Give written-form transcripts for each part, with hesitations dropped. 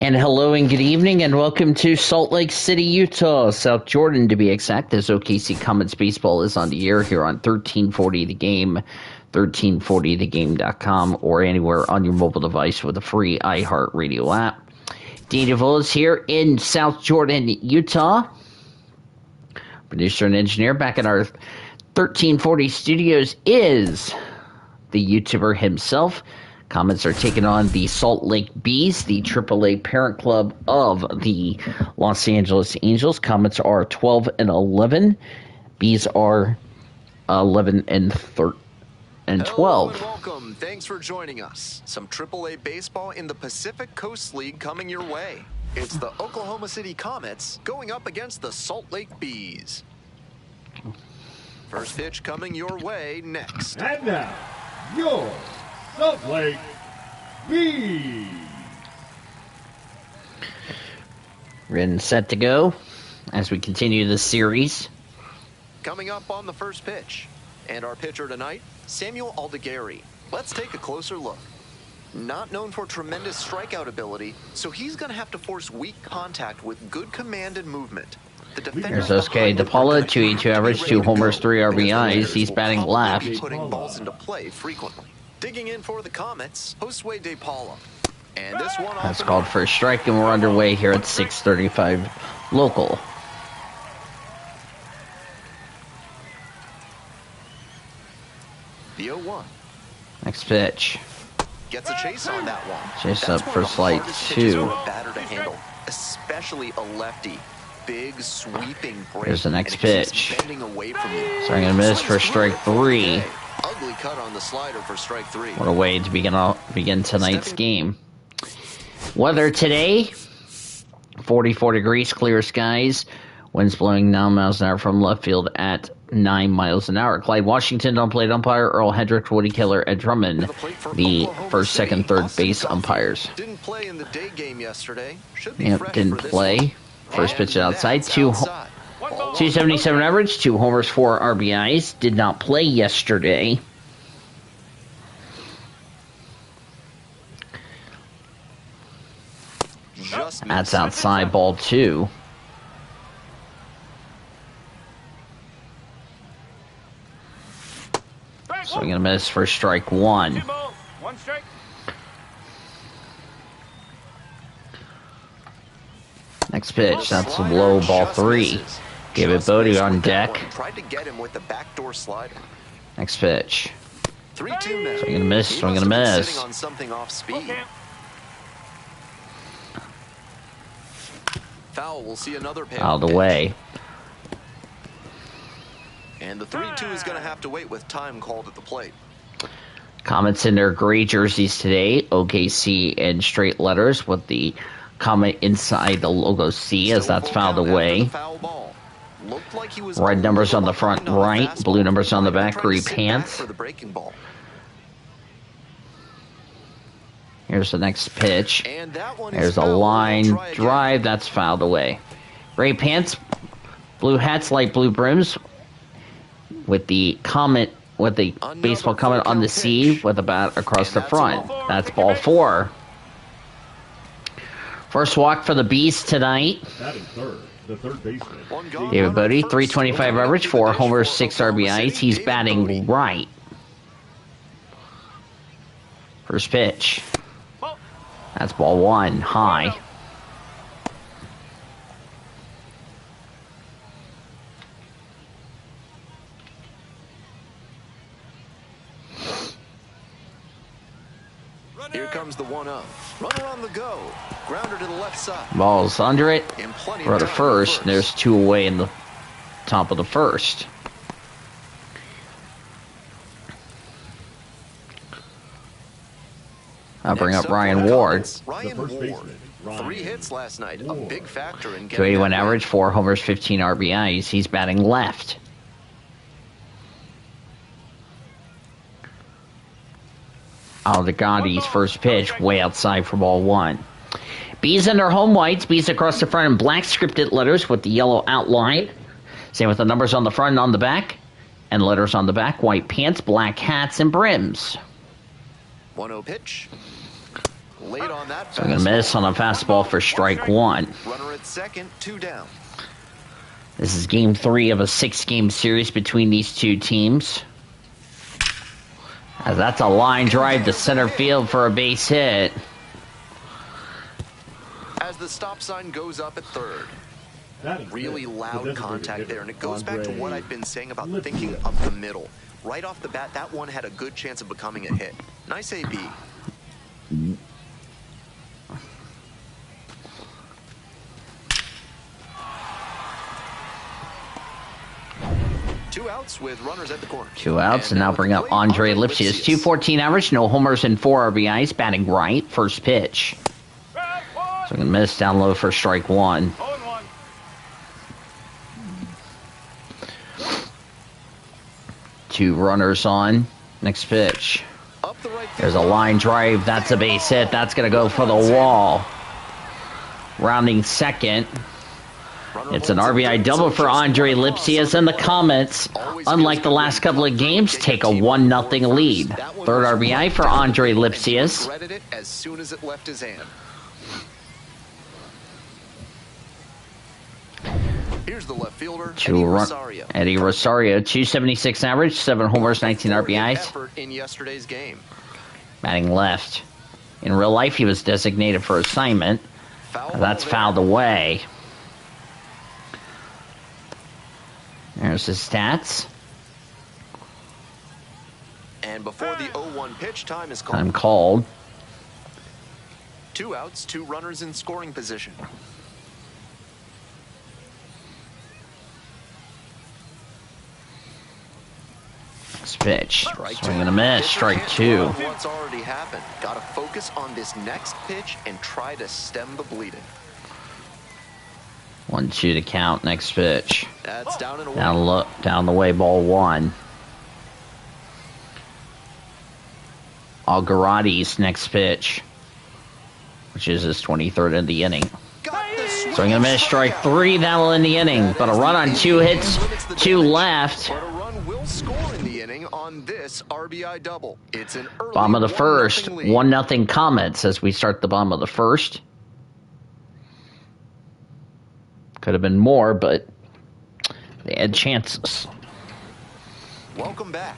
And hello and good evening and welcome to Salt Lake City, Utah, South Jordan to be exact, as OKC Comets baseball is on the air here on 1340 The Game, 1340thegame.com, or anywhere on your mobile device with a free iHeartRadio app. Dean DeVoe is here in South Jordan, Utah. Producer and engineer back in our 1340 studios is the YouTuber himself. Comets are taking on the Salt Lake Bees, the AAA parent club of the Los Angeles Angels. Comets are 12-11. Bees are 11 and 12. Hello and welcome. Thanks for joining us. Some AAA baseball in the Pacific Coast League coming your way. It's the Oklahoma City Comets going up against the Salt Lake Bees. First pitch coming your way next. And now, your Salt Lake Bees. Ready and set to go as we continue this series. Coming up on the first pitch. And our pitcher tonight, Samuel Aldegari. Let's take a closer look. Not known for tremendous strikeout ability, so he's going to have to force weak contact with good command and movement. Here's Oskay DePaula, 282 average, 2 homers, 3 RBIs. He's batting left. Putting balls into play frequently. Digging in for the Comets, Josue DePaula. And this one That's called for a strike, and we're underway here at 6:35 local. The 0-1. Next pitch. Gets a chase on that one. Chase That's up one for of the slide hardest pitches 2. for a batter to handle, especially a lefty. Big sweeping break. Here's the next and it keeps pitch. bending away from you. Swing and miss for strike 3. Ugly cut on the slider for strike 3. What a way to begin tonight's game. Weather today, 44 degrees, clear skies. Winds blowing 9 miles an hour from left field at 9 miles an hour. Clyde Washington on plate umpire, Earl Hendricks, Woody Keller, Ed Drummond, the first, second, third base umpires. Didn't play in the day game yesterday. Should be Yep, fresh didn't for this play. one. First pitch And outside, that's 277 average, 2 homers, 4 RBIs. Did not play yesterday. Just That's missed. outside, ball 2. Swing and a miss for strike 1. 1 strike. Next pitch, that's a low, ball 3. David Bodie on deck. Tried to get him with the backdoor slider. Next pitch. 3-2 now. Swing and a miss, He swing must and a have been miss. sitting on something off speed. Foul. We'll see another payoff. Out of the way. And the 3-2 is going to have to wait with time called at the plate. Comets in their gray jerseys today. OKC in straight letters with the Comet inside the logo C as that's fouled away. Red numbers on the front right, blue numbers on the back, gray pants. Here's the next pitch. There's a line drive that's fouled away. Gray pants, blue hats, light blue brims with the Comet, with the baseball Comet on the C with a bat across the front. That's ball 4. First walk for the Bees tonight. That is third. The third baseman. David Bodie, 325 average, 4 homers, 6 RBIs. He's batting right. First pitch. That's ball 1, high. Here comes the 1-0. Runner on the go. Grounder to the left side. Ball's under it. And plenty For of the time first. There's 2 away in the top of the first. I'll bring Next up Ryan for the Ward. Comets, Ryan first Ward. baseman, Ryan 3 hits last night. A big factor in getting 281 that win. average, 4 homers, 15 RBIs. He's batting left. Aldegandi's first pitch, way outside for ball 1. Bees in their home whites, Bees across the front in black scripted letters with the yellow outline. Same with the numbers on the front and on the back. And letters on the back, white pants, black hats, and brims. 1-0 pitch. Late on that So I'm going to miss on a fastball for strike one. Runner at second, 2 down. This is game 3 of a 6-game series between these two teams. As that's a line drive to center field for a base hit. As the stop sign goes up at third. Really loud contact there, and it goes back to what I've been saying about thinking up the middle. Right off the bat, that one had a good chance of becoming a hit. Nice AB. 2 outs with runners at the corner. 2 outs, and now bring up Andre Lipsius. 214 average, no homers and 4 RBIs, batting right. First pitch. So I'm going to miss down low for strike one. 2 runners on. Next pitch. There's a line drive. That's a base hit. That's going to go for the wall. Rounding second. It's an RBI double for Andre Lipsius, and the Comets, unlike the last couple of games, take a 1-0 lead. Third RBI for Andre Lipsius. As soon as it left his hand. Here's the left fielder, Eddie Rosario. Eddie Rosario, 276 average, 7 homers, 19 RBIs. Effort in yesterday's game. Batting left. In real life, he was designated for assignment. That's fouled away. There's his stats. And before the 0-1 pitch, time is called. Time called. 2 outs, 2 runners in scoring position. Next pitch. Swing and a miss. Strike 2. What's already happened? Got to focus on this next pitch and try to stem the bleeding. 1-2 to count. Next pitch. That's down and away. Down the way, ball 1. Algaradi's next pitch, which is his 23rd in the inning. Swing and a miss. Strike 3. That'll end the inning. But a run on 2 hits, 2 left. But a run will score in the inning on this RBI double. It's an early Bottom of the first. 1-0 Comets as we start the bottom of the first. Could have been more, but they had chances. Welcome back.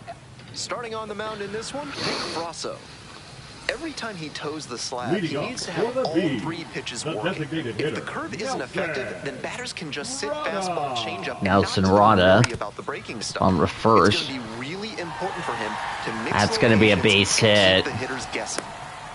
Starting on the mound in this one, Nick Frasso. Every time he toes the slab, he needs to have all 3 pitches working. If the curve isn't effective, then batters can just sit fastball, changeup, and Nelson not Rada worry about the breaking stuff. on the first. It's going to be really important for him to mix. That's going to be a base hit. The hitters guessing.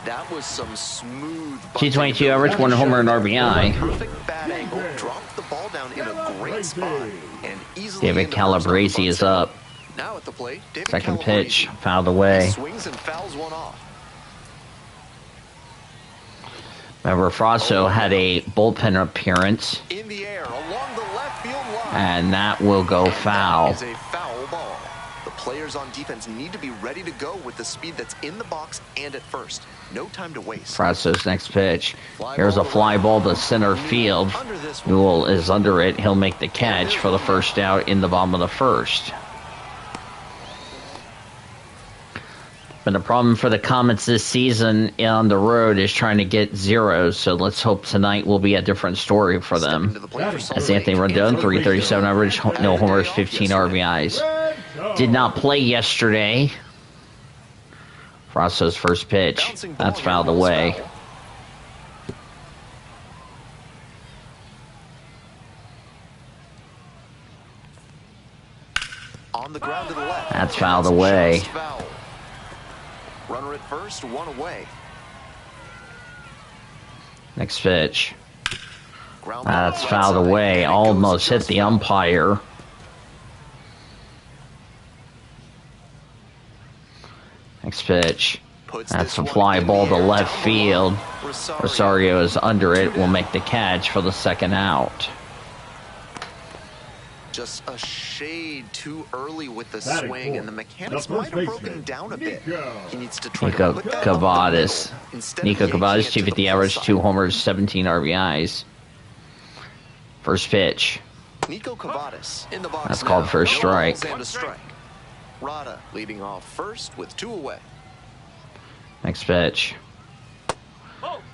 That was some smooth. 222 average, 1 homer and RBI. Perfect bat angle, dropped the ball down in a great spot, and easily. David Calabrese is up. Now at the plate, David Second Calabrese. pitch, fouled away. Swings and fouls one off. Remember, Frasso had a bullpen appearance, In the air, along the left field line. and that will go foul. That is a foul ball. The players on defense need to be ready to go with the speed that's in the box and at first. No time to waste. Frasso's next pitch. Here's a fly ball to center field. Newell is under it. He'll make the catch for the first out in the bottom of the first. Been a problem for the Comets this season on the road is trying to get zeros, so let's hope tonight will be a different story for them. As Anthony Rendon, 337 average, no homers, 15 RBIs. Did not play yesterday. Frasso's first pitch. That's fouled away. On the ground to the left. That's fouled away. Foul. Runner at first, 1 away. Next pitch. That's fouled away. Almost hit the umpire. Next pitch. That's a fly ball to left field. Rosario is under it. Will make the catch for the second out. Just a shade too early with the swing, and the mechanics might have broken down a bit. He needs to try Nico to put that Cavadas. instead of Nico yanking Cavadas, it to the 250 average, side. 2 homers, 17 RBIs. First pitch. Nico Cavadas in the box. That's called now. for a No strike. balls and a strike. Rada leading off first with 2 away. Next pitch.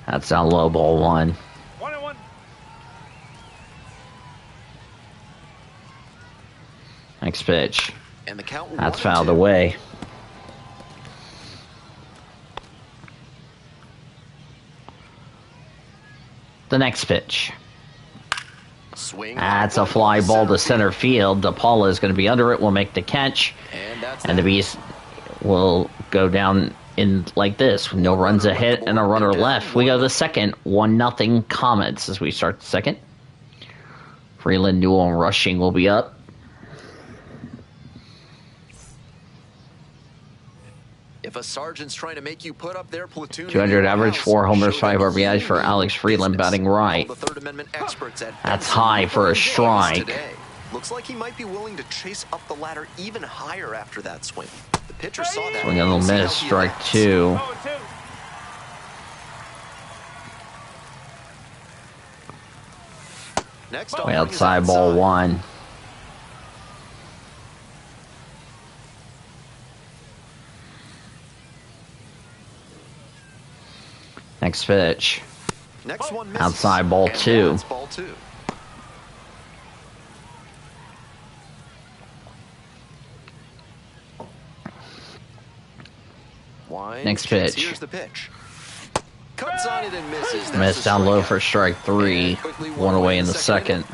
That's down low, ball 1. 1-1. Next pitch. And the count That's 1-2. fouled away. The next pitch. Swing. That's a fly ball to center field. DePaula is going to be under it. Will make the catch. And the Bees will go down in like this. No runs ahead and a runner left. We go to the second. 1-0 Comets as we start the second. Freeland, Newell, and Rushing will be up. If a sergeant's trying to make you put up their platoon, 200 average, 4 homers, 5 RBIs for Alex Freeland, batting right. The Third Amendment experts at That's high for a strike. Looks like he might be willing to chase up the ladder even higher after that swing. The pitcher saw that. Swing and a little miss, strike 2. Next Way outside, ball 1. Next pitch. Next one misses. Outside, ball 2. That's ball 2. Next pitch. Here's the pitch. Cuts on it and misses. Missed down low for strike 3. 1 away in the second.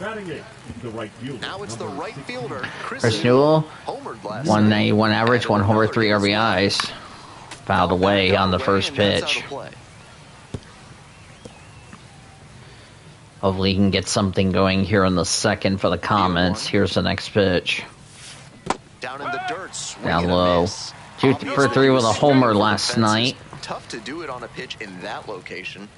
Batting 8, the right fielder. Now it's the right fielder, Chris Newell. homered last 191 average, 1 homer, 3 RBIs. Fouled away on the first pitch. Hopefully he can get something going here in the second for the Comets. Here's the next pitch. Down in the dirt, Down low. 2 for 3 with a homer last night. Tough to do it on a pitch in that location.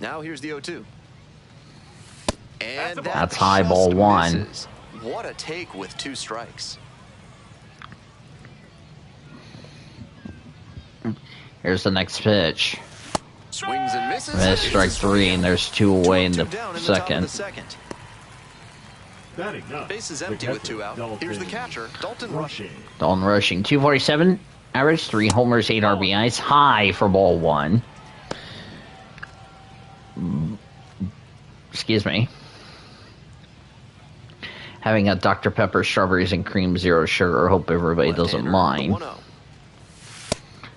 Now here's the 0-2. And that's high, ball 1. Misses. What a take with 2 strikes. Here's the next pitch. Swings and misses. Miss, strike 3, and there's 2 away in the second. Base is empty with 2 out. Here's the catcher, Dalton Rushing. Dalton Rushing, 247 average, 3 homers, 8 RBIs. High for ball 1. Excuse me. Having a Dr. Pepper, strawberries, and cream, 0 sugar. Hope everybody doesn't mind.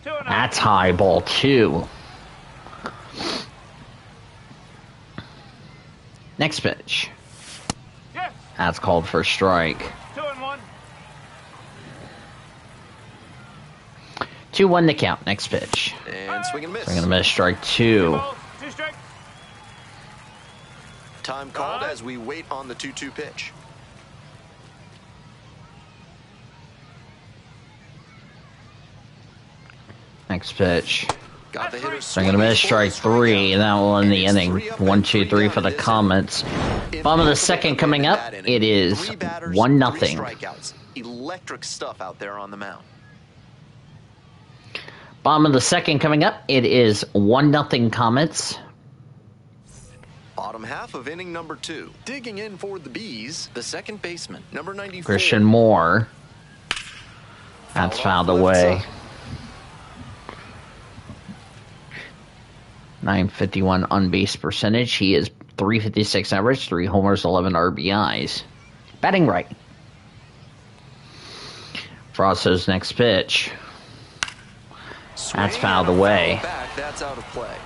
That's high, ball 2. Next pitch. That's called for strike. 2-1. 2-1 the count. Next pitch. And swing and miss. Swing and a miss, strike 2. Time called as we wait on the 2-2 pitch. Next pitch. Got the hitter Swing and a miss, strike 3, and that will end the inning. 1, 2, 3 for the Comets. Bottom of the second coming up, it is 1-0. Strikeouts. Electric stuff out there on the mound. Bottom of the second coming up, it is 1-0 Comets. Bottom half of inning number 2. Digging in for the Bees, the second baseman, number 94. Christian Moore. That's fouled away. 951 on base percentage. He is 356 average, 3 homers, 11 RBIs. Batting right. Frosso's next pitch. That's fouled away. That's out of play.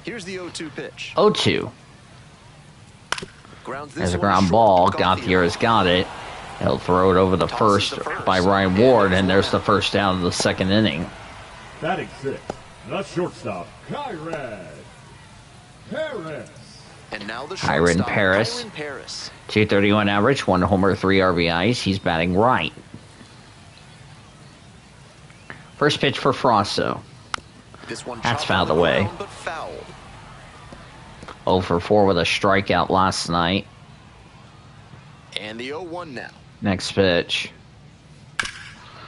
Here's the 0-2 pitch. 0-2. There's a ground ball. Gauthier has got it. He'll throw it over the first by Ryan Ward, and there's the first down of the second inning. Batting 6, the shortstop, Kyron Paris. And now the Kyron shortstop, Paris. Kyron Paris. 231 average, 1 homer, 3 RBIs. He's batting right. First pitch for Frosso. This one That's chopped fouled on the away. ground, but fouled. 0 for 4 with a strikeout last night. And the 0-1 now. Next pitch.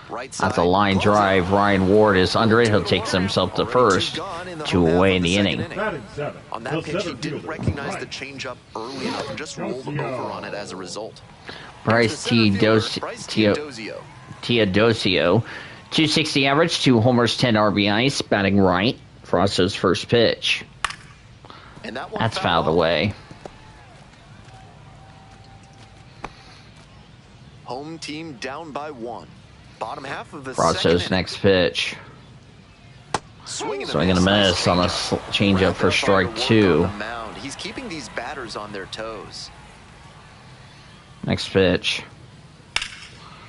Right side. That's a line drive. Ryan Ward is under it. He'll take himself to first. 2 away in the inning. Batting 7. On that pitch, he didn't recognize the changeup early enough and just rolled over on it as a result. Bryce Teodosio. 260 average, 2 homers, 10 RBIs, batting right. Frosso's first pitch. And that's fouled away. Home team down by 1. Bottom half of the Frosso's next pitch. Swing and a miss on a changeup for strike 2. He's keeping these batters on their toes. Next pitch.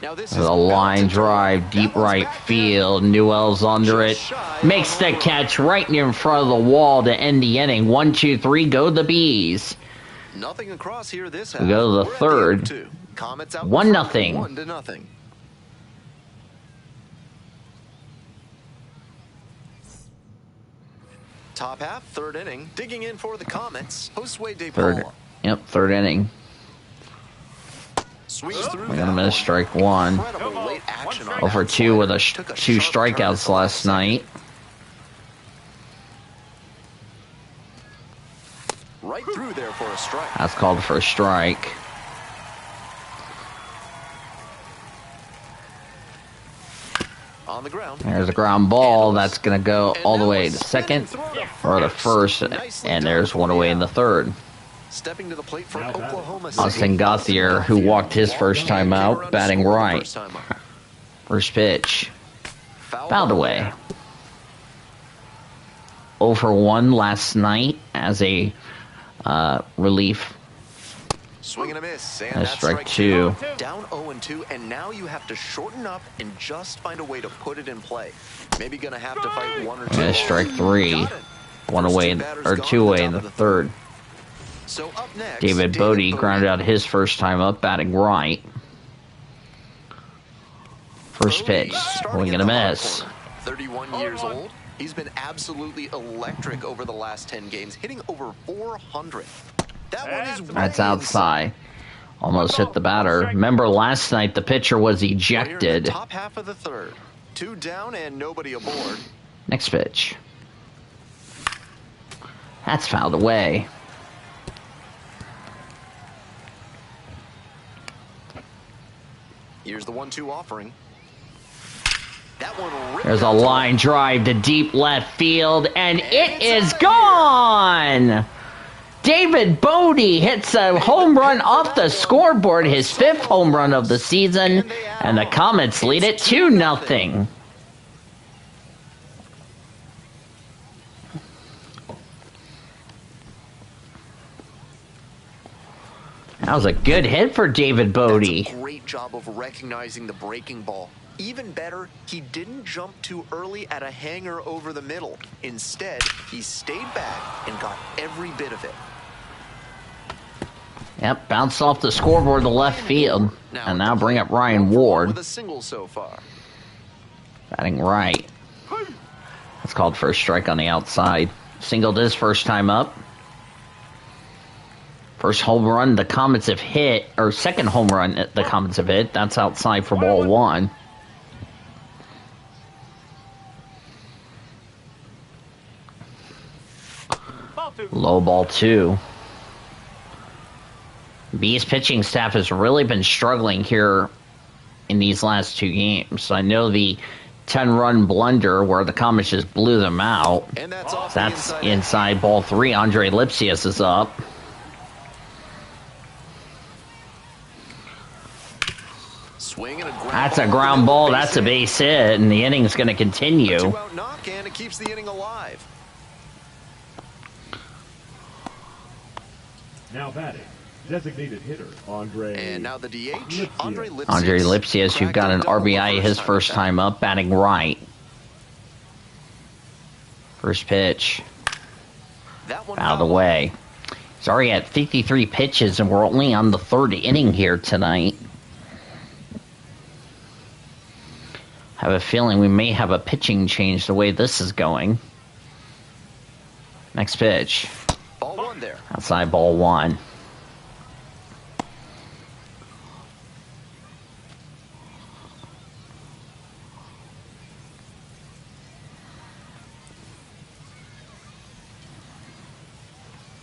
Now this is a line drive, deep right field. Newell's under it. Makes the catch right in front of the wall to end the inning. 1, 2, 3, go the Bees. Nothing across here this half. We go to the third. 1-0. 1-0. Top half, third inning. Digging in for the Comets. Josue De Paula. Third inning. Swings through. We're gonna miss strike 1. Over 2 with 2 strikeouts last night. Right through there for a strike. That's called for a strike. On the ground. There's a ground ball. That's going to go all the way to second or the first, and there's one away in the third. Stepping to the plate for Oklahoma City. Austin Gauthier, who walked his first time out, batting right. First pitch. Fouled away. 0 for 1 last night as a relief. Swing and a miss. And that's strike 2. Down 0-2, and now you have to shorten up and just find a way to put it in play. Maybe going to have to fight 1 or 2. That's strike 3. 1 away, or 2 away in the third. So up next, David Bodie grounded out his first time up, batting right. First pitch. Swing and a miss. 31 years old. He's been absolutely electric over the last 10 games, hitting over 400. That one is that's outside. Almost hit the batter. Remember last night the pitcher was ejected. Top half of the third. 2 down and nobody aboard. Next pitch. That's fouled away. Here's the 1-2 offering. That one there's a line drive to deep left field, and it is gone! David Bodie hits a home run off the scoreboard, his 5th home run of the season, and the Comets lead it 2-0. That was a good hit for David Bodie. That's a great job of recognizing the breaking ball. Even better, he didn't jump too early at a hanger over the middle. Instead, he stayed back and got every bit of it. Yep, bounced off the scoreboard to left field. And now bring up Ryan Ward. With a single so far. Batting right. That's called for a strike on the outside. Singled his first time up. First home run the Comets have hit, or second home run the Comets have hit. That's outside for ball 1. Low ball 2. Bees pitching staff has really been struggling here in these last 2 games. I know the 10-run blunder where the Comets just blew them out. And that's inside ball 3. Andre Lipsius is up. That's a ground ball. That's a base hit, and the inning's going to continue. 2-out knock, and it keeps the inning alive. Now batting, designated hitter Andre. And now the DH, Andre Lipsius. Andre Lipsius, who got an RBI his first time up, batting right. First pitch. Out of the way. He's already at 53 pitches, and we're only on the 3rd inning here tonight. I have a feeling we may have a pitching change the way this is going. Next pitch. Ball 1 there. Outside ball 1.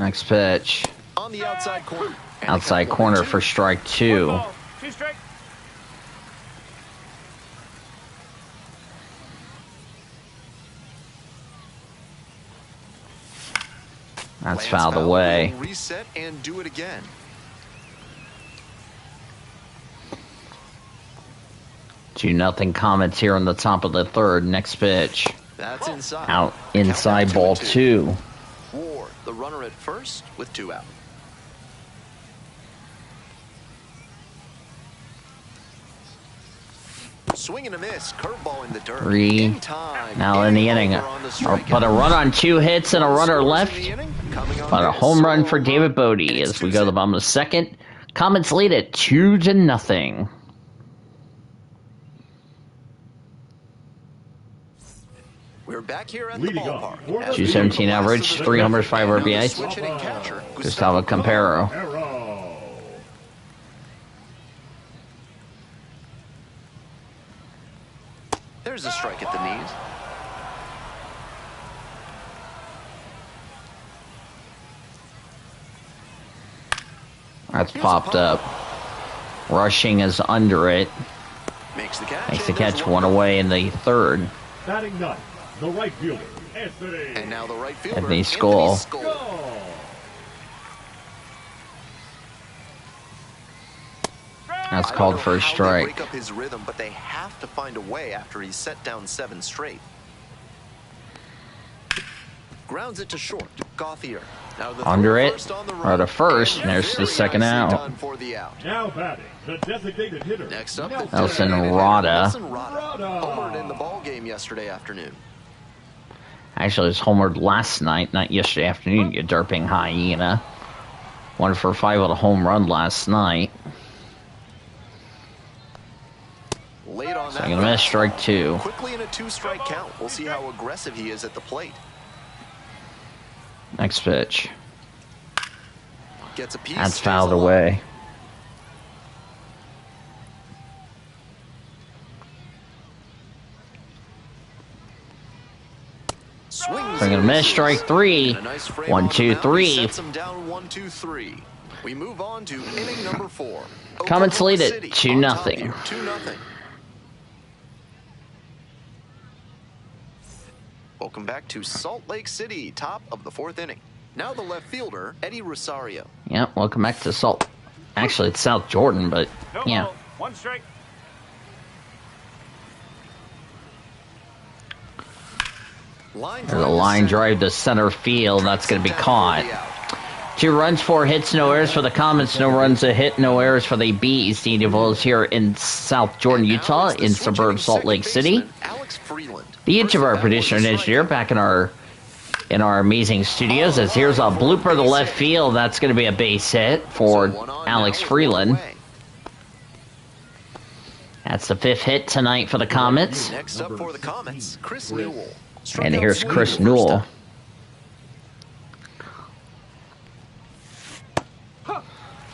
Next pitch. On the outside corner. And Outside corner for strike 2. 2 strike. That's Lance fouled Powell away. will reset and do it again. 2-0 Comets here on the top of the 3rd. Next pitch. That's inside. Out inside, ball 2. Ward, the runner at first with 2 out. Swing and a miss, curveball in the dirt. 3. In time. Now in the inning. But a run on 2 hits and a runner left. But a home run for David Bodie as we go to the bottom of the 2nd. Comets lead it 2-0. We're back here at Leading the off, ballpark. 217 average, 3 homers, 5 RBIs. Switch hitting catcher, Gustavo Campero. Arrow. There's a strike at the knees. That's popped up. Rushing is under it. Makes the catch. Makes the and there's catch 1 away in the 3rd. Batting ninth, the right fielder, Anthony. And now the right fielder, Anthony Skull. Go. That's I don't called know for a how they strike. break up his rhythm, but they have to find a way after he's set down 7 straight. Grounds it to short. Gauthier. Now the Under throw it, first on the or run. the first, And there's the very 2nd nicely out. done for the out. Now batting, the designated hitter. Next up, the Nelson designated hitter, Rada. Nelson Rada. Rada. Homered in the ball game yesterday afternoon. Actually, it was homered last night, not yesterday afternoon, you derping hyena. 1 for 5 with a home run last night. Late on So that. I'm going to miss strike 2. Quickly in a 2-strike count. We'll see how aggressive he is at the plate. Next pitch. Gets a piece. That's stays fouled alive. away. Swings So I'm going to miss strike 3. and a nice frame 1, on the 2, mound. He 3. sets him down 1, 2, 3. We move on to inning number 4. Comets Oklahoma lead it City 2-0. on top here, 2-0. Welcome back to Salt Lake City, top of the 4th inning. Now the left fielder, Eddie Rosario. Yep, welcome back to Salt. Actually, it's South Jordan, but No yeah. ball. 1 strike. Line There's a line drive to center field. That's going to be caught. 2 runs, 4 hits, no errors for the Comets. No runs, a hit, no errors for the Bees. The Devils here in South Jordan, Utah, in suburban Salt Lake City. Alex Freeland. Each of our producer and engineer back in our amazing studios. As here's a blooper to left field. That's going to be a base hit for Alex Freeland. That's the 5th hit tonight for the Comets. Next up for the Comets, Chris Newell. Struck And out here's swinging Chris first Newell. time.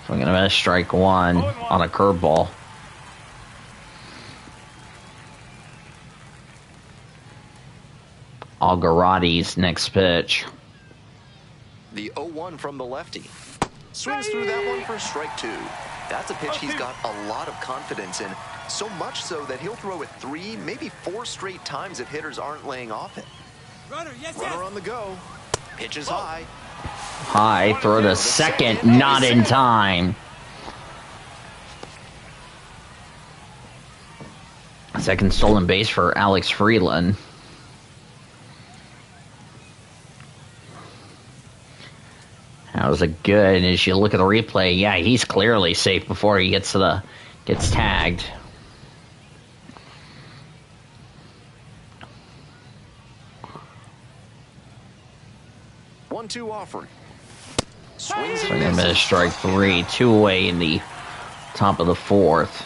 Swinging a miss, strike 1 on a curveball. Algarati's next pitch. The 0-1 from the lefty. Swings through that one for strike 2. That's a pitch he's got a lot of confidence in. So much so that he'll throw it 3, maybe 4 straight times if hitters aren't laying off it. Runner on the go. Pitch is high. High, throw to second, not in time. Second stolen base for Alex Freeland. That was a good, and as you look at the replay, yeah, he's clearly safe before he gets tagged. One-two offering. Swings So and I'm going to misses. strike 3, 2 away in the top of the 4th.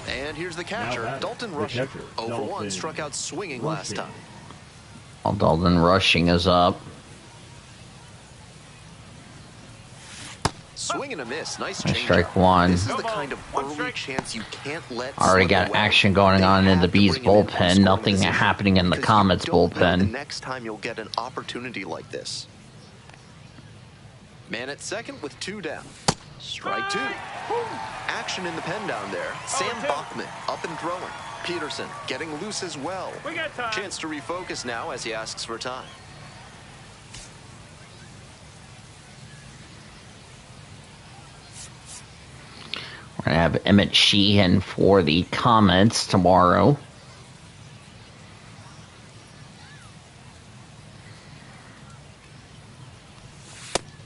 And here's the catcher, Now batting, Dalton the Rushing. catcher, 0 for 1, Dalton struck out swinging last Rushing. time. While Dalton Rushing is up. Swing and a miss. Nice Nice change. strike 1. This is the kind of early chance you can't let Already slip got away. action going They on in the have to Bees bring it in for a bullpen. scoring Nothing position happening in the because Comets you don't know the bullpen. next time you'll get an opportunity like this. Man at second with 2 down. Strike 2. Action in the pen down there. Sam Bachman up and throwing. Peterson getting loose as well. We got time. Chance to refocus now as he asks for time. We're going to have Emmett Sheehan for the Comets tomorrow.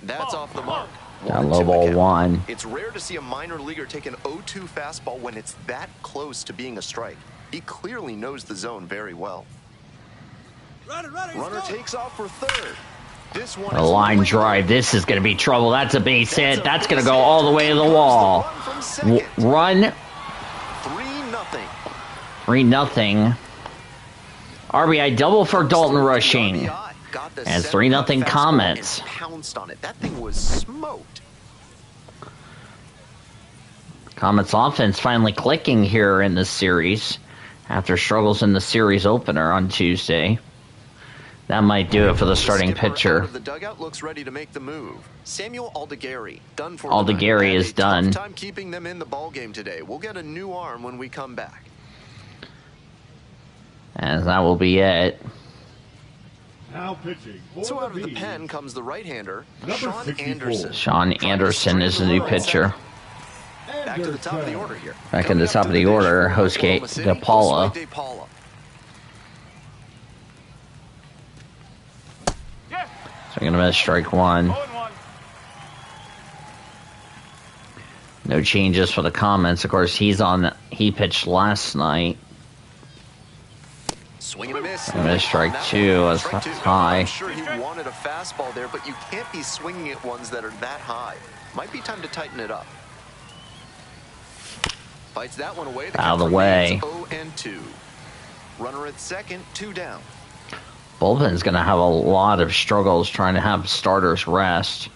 That's off the mark. Down low ball 1. It's rare to see a minor leaguer take an 0-2 fastball when it's that close to being a strike. He clearly knows the zone very well. Runner takes off for third. This one A line drive. This is going to be trouble. That's a base hit. That's going to go all the way to the wall. Run. 3-0. 3-0. RBI double for Dalton Rushing. And 3-0 Comets. Pounced on it. That thing was smoked. Comets offense finally clicking here in this series after struggles in the series opener on Tuesday. That might do it for the starting pitcher. The dugout looks ready to make the move. Samuel Aldegari done for Aldegari is done. Tough time keeping them in the ball game today. We'll get a new arm when we come back. And that will be it. Now pitching. So out of the pen comes the right-hander, Number Sean 64. Anderson. Sean Anderson is the new pitcher. Back to the top of the order here. Back in the top of the order, Jose De Paula. De Paula. So we're going to miss strike 1. 0-1. No changes for the Comets. Of course, he pitched last night. Swing and a miss. And a strike 2. That's Strike 2. high. I'm sure he wanted a fastball there, but you can't be swinging at ones that are that high. Might be time to tighten it up. Fights that one away. Out of the way. 0-2. Runner at second, 2 down. Bullpen's going to have a lot of struggles trying to have starters rest.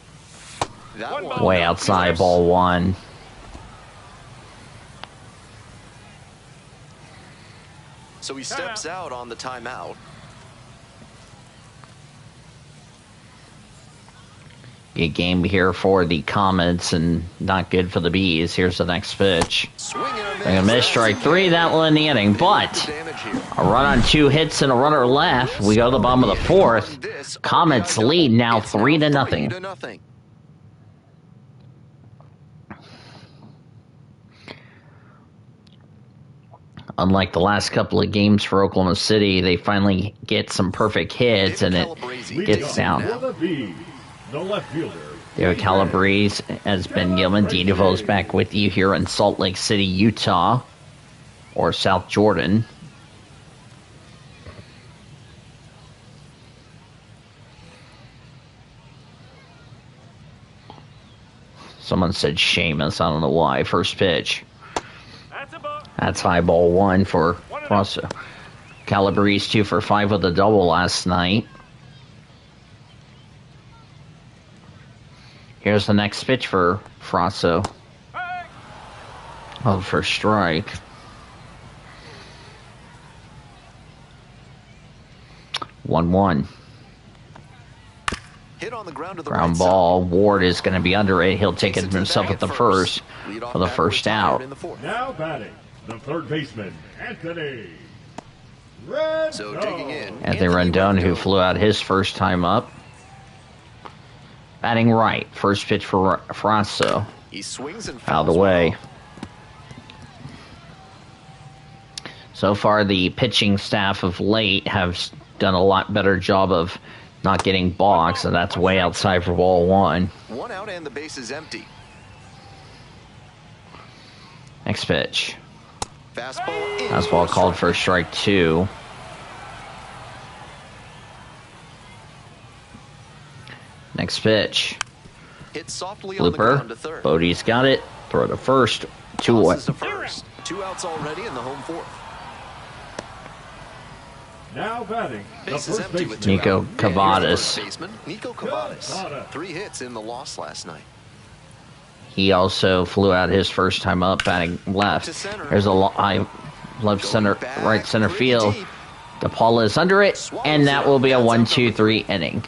That one Way outside, ball 1. So he steps out on the timeout. Good game here for the Comets and not good for the Bees. Here's the next pitch. Swing and a miss. They're going to miss strike 3. That will end the inning. But a run on 2 hits and a runner left. We go to the bottom of the 4th. Comets lead now 3-0. 3-0. Unlike the last couple of games for Oklahoma City, they finally get some perfect hits and it gets down. The left fielder. David Calabrese has been Gilman. D. DeVoe's back with you here in Salt Lake City, Utah, or South Jordan. Someone said Seamus. I don't know why. First pitch. That's high, ball 1 for Rosso. Calabrese 2 for 5 with a double last night. Here's the next pitch for Frasso. Oh, for strike. 1-1. Hit on the ground to the Ground right ball. side. Ward is going to be under it. He'll take it Takes to the himself bag at the first Lead off for the batter first retired out. in the 4th. Now batting, the third baseman, Anthony So digging in. Anthony Rendon, who flew out his first time up. Batting right. First pitch for Frasso. He swings and Out of the fouls way. well. So far, the pitching staff of late have done a lot better job of not getting balks, and that's way outside for ball 1. 1 out and the base is empty. Next pitch. Fastball in. Fastball called for strike 2. Next pitch. Hit softly on the Blooper. ground to third. Bodie's got it. Throw to first. 2 away. Tosses to first. 2 outs already in the home 4th. Now batting, the Base is first empty with baseman, 2 Nico out. Cavadas. Here's the first baseman, Nico Cavadas. Cavadas. 3 hits in the loss last night. He also flew out his first time up, batting left. To center. There's a left center, back, right center pretty field. deep. DePaula is under it, and that will be a 1-2-3 inning.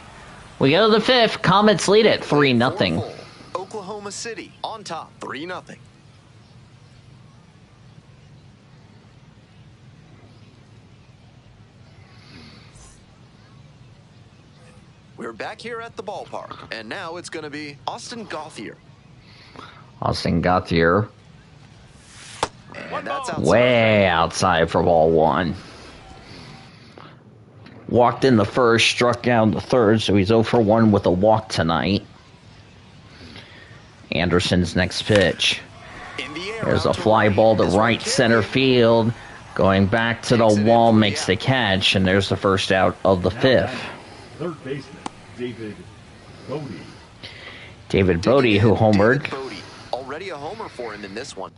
We go to the fifth. Comets lead it 3-0. Oklahoma City on top, 3-0. We're back here at the ballpark, and now it's going to be Austin Gauthier. Austin Gauthier. And that's outside. Way outside for ball one. Walked in the first, struck down the third, so he's 0 for 1 with a walk tonight. Anderson's next pitch. In the air, There's a out to fly ball to This right one center carried. field. Going back to the Takes it in wall, for the makes the out. catch, and there's the first out of the Now fifth. batting, third baseman, David Bodie. David Bodie, who homered, David Bodie. Already a homer for him in this one.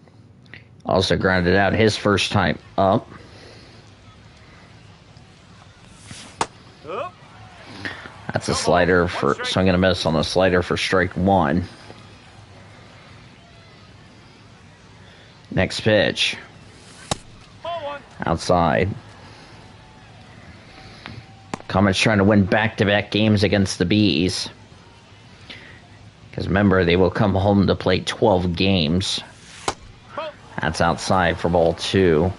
also grounded out his first time up. That's a slider for swing and a miss on the slider for strike one. Next pitch. Outside. Comets trying to win back-to-back games against the Bees. Because remember, they will come home to play 12 games. That's outside for ball two.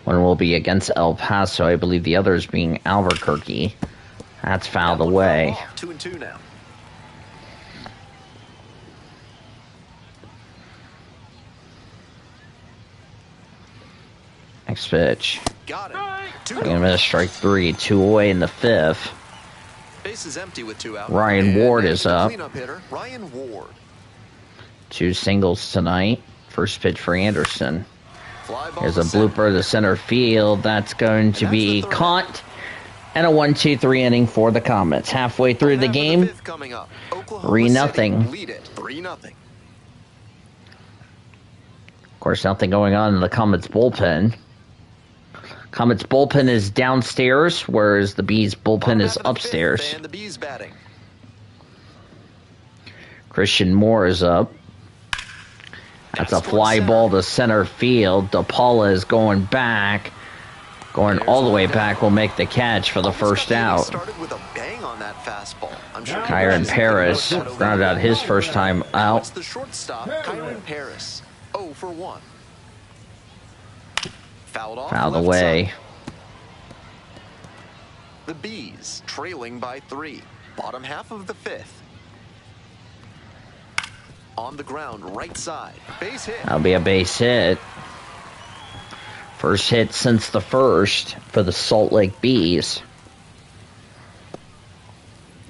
One will be against El Paso. I believe the other is being Albuquerque. That's fouled That one away. foul off. 2-2 now. Next pitch. Got it. Two Swing and a miss, strike three. 2 away in the fifth. Base is empty with 2 out. Ryan And Ward there's is the up. Cleanup hitter, Ryan Ward. 2 singles tonight. First pitch for Anderson. Fly ball There's to a center. blooper to center field. That's going to And be that's the third. caught. And a 1-2-3 inning for the Comets. Halfway through the Half of game, fifth coming up. Oklahoma 3-0. City lead it 3-0. of course, nothing going on in the Comets bullpen. Comets bullpen is downstairs, whereas the Bees bullpen is upstairs. And the Bees batting. Christian Moore is up. That's a fly ball to center field. DePaula is going back. Going all the way back will make the catch for the first out. Started with a bang on that fastball. I'm sure Kyron Paris grounded out his first time out. It's the shortstop, Kyron Paris. 0 for 1. Fouled off. Fouled left away. side. The Bees trailing by 3. Bottom half of the fifth. On the ground, right side. Base hit. That'll be a base hit. First hit since the first for the Salt Lake Bees.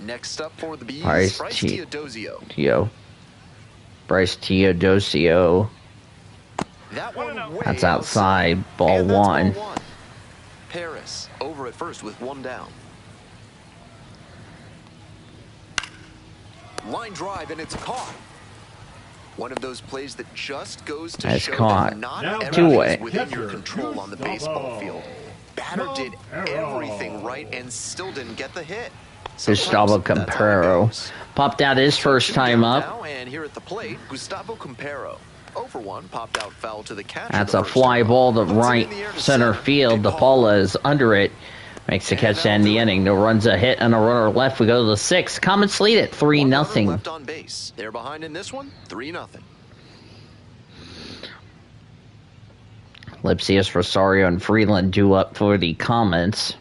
Next up for the Bees, Bryce Bryce T- Teodosio. Bryce Teodosio. That one way That's outside. Ball And that's one. ball one. Paris over at first with 1 down. Line drive, and it's caught. One of those plays that just goes to That's show caught. that not Now everything Two-way. is within your Catcher, control on the Gustavo. baseball field. Batter did Campero. everything right and still didn't get the hit. Gustavo Sometimes that's how it Campero goes. popped out his first time Down up. now, and here at the plate, Gustavo Campero. 0 for 1, popped out foul to the catcher. That's the a first fly time. ball to Puts it right in the air to center field. Big ball. DePaula is under it. Makes the catch to end the inning. No runs, a hit, and a runner left. We go to the sixth. Comets lead it 3-0. One runner left on base. They're behind in this one, 3-0. Lipsius, Rosario, and Freeland due up for the Comets.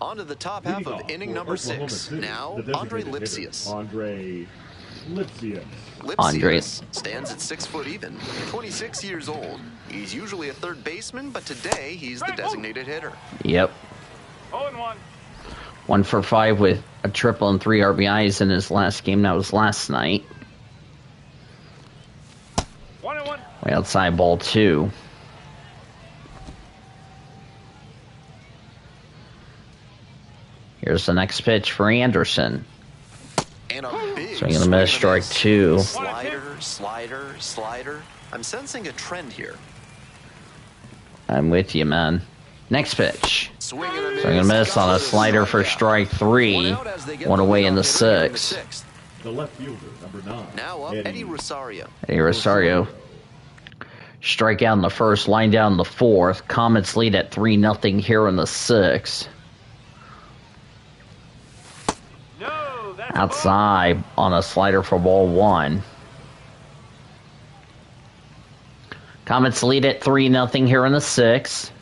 On to the top half Leading of off inning for number Oklahoma 6. City, Now, the Andre designated Lipsius. hitter, Andre Lipsius. Andre. Lipsius stands at 6 foot even, 26 years old. He's usually a third baseman, but today he's the designated hitter. Yep. 0-1. 1 for 5 with a triple and 3 RBIs in his last game. That was last night. 1-1. Way outside, ball 2. Here's the next pitch for Anderson. And a big Swing and a miss, strike 2. Slider, slider, slider. I'm sensing a trend here. I'm with you, man. Next pitch. Swing and a miss, Swing and a miss on a got slider it. for strike 3. One out as they get 1 the away in the leadoff hitter here in the 6th. sixth. The left fielder, number 9. Now up, Eddie Rosario. Eddie Rosario Strikeout in the first, line down in the fourth. Comets lead at 3-0 here in the sixth. No, that's Outside on a slider for ball one. Comets lead at 3-0 here in the sixth.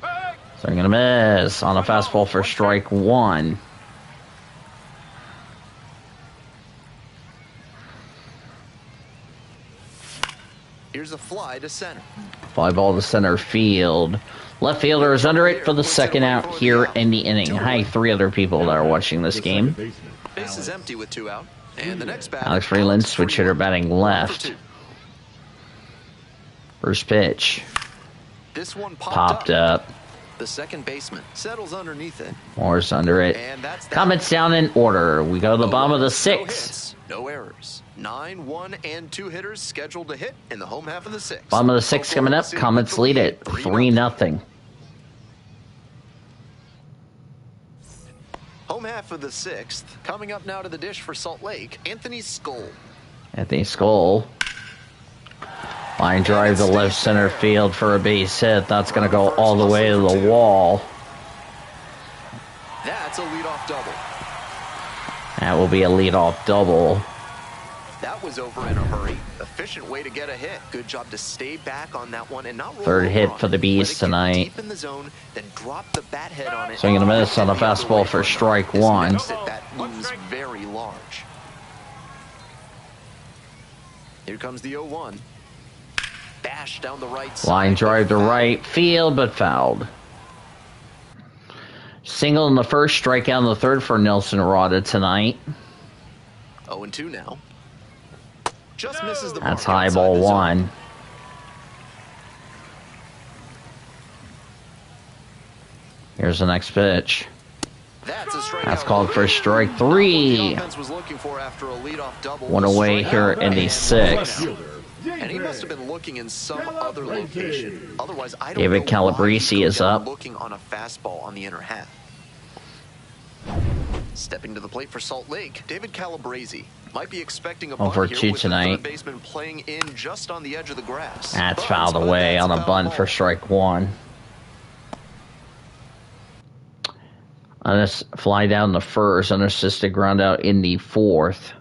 So they're going to miss on a fastball for strike one. Here's a fly to center. Fly ball to center field. Left fielder is under it for the second out here in the inning. Hi, 3 other people that are watching this game. Base is empty with 2 out. And the next batter, Alex Freeland, switch hitter batting left. 1 for 2. First pitch. This one Popped up. The second baseman settles underneath it. Moore's under it. And that's that. Comets down in order. We go to the bottom of the No sixth. hits, no errors. 9, 1, and 2 hitters scheduled to hit in the home half of the sixth. Bottom of the sixth coming up. Oklahoma City Comets with the lead it 3-0. Home half of the sixth. Coming up now to the dish for Salt Lake, Anthony Skull. Anthony Skull. Line drive to left center field for a base hit. That's going to go all the way to the wall. That's a leadoff double. That will be a leadoff double. That was over in a hurry. Efficient way to get a hit. Good job to stay back on that one and not roll Third over hit on for the it. Bees Let it get tonight. Deep in the zone, then drop the bat head on it. Swing and a miss on a fastball for strike This one. makes it that looms very large. Here comes the 0-1. Bash down the right side. Line drive to right field, but fouled. Single in the first, strikeout in the third for Nelson Rada tonight. 0-2 now. Just misses the mark. That's high outside ball the zone. one. Here's the next pitch. That's a strikeout. That's called for strike three. The offense was looking for after a leadoff double. One away Strikeout here in the and sixth. And he must have been looking in some other location. Otherwise, I don't David know why Calabrese he'd go is down up. looking on a fastball on the inner half. Stepping to the plate for Salt Lake, David Calabrese might be expecting a bunt Over here two with the tonight. third baseman playing in just on the edge of the grass. That's But fouled away that's on a foul bunt ball. for strike one. On this fly down the first, unassisted ground out in the fourth.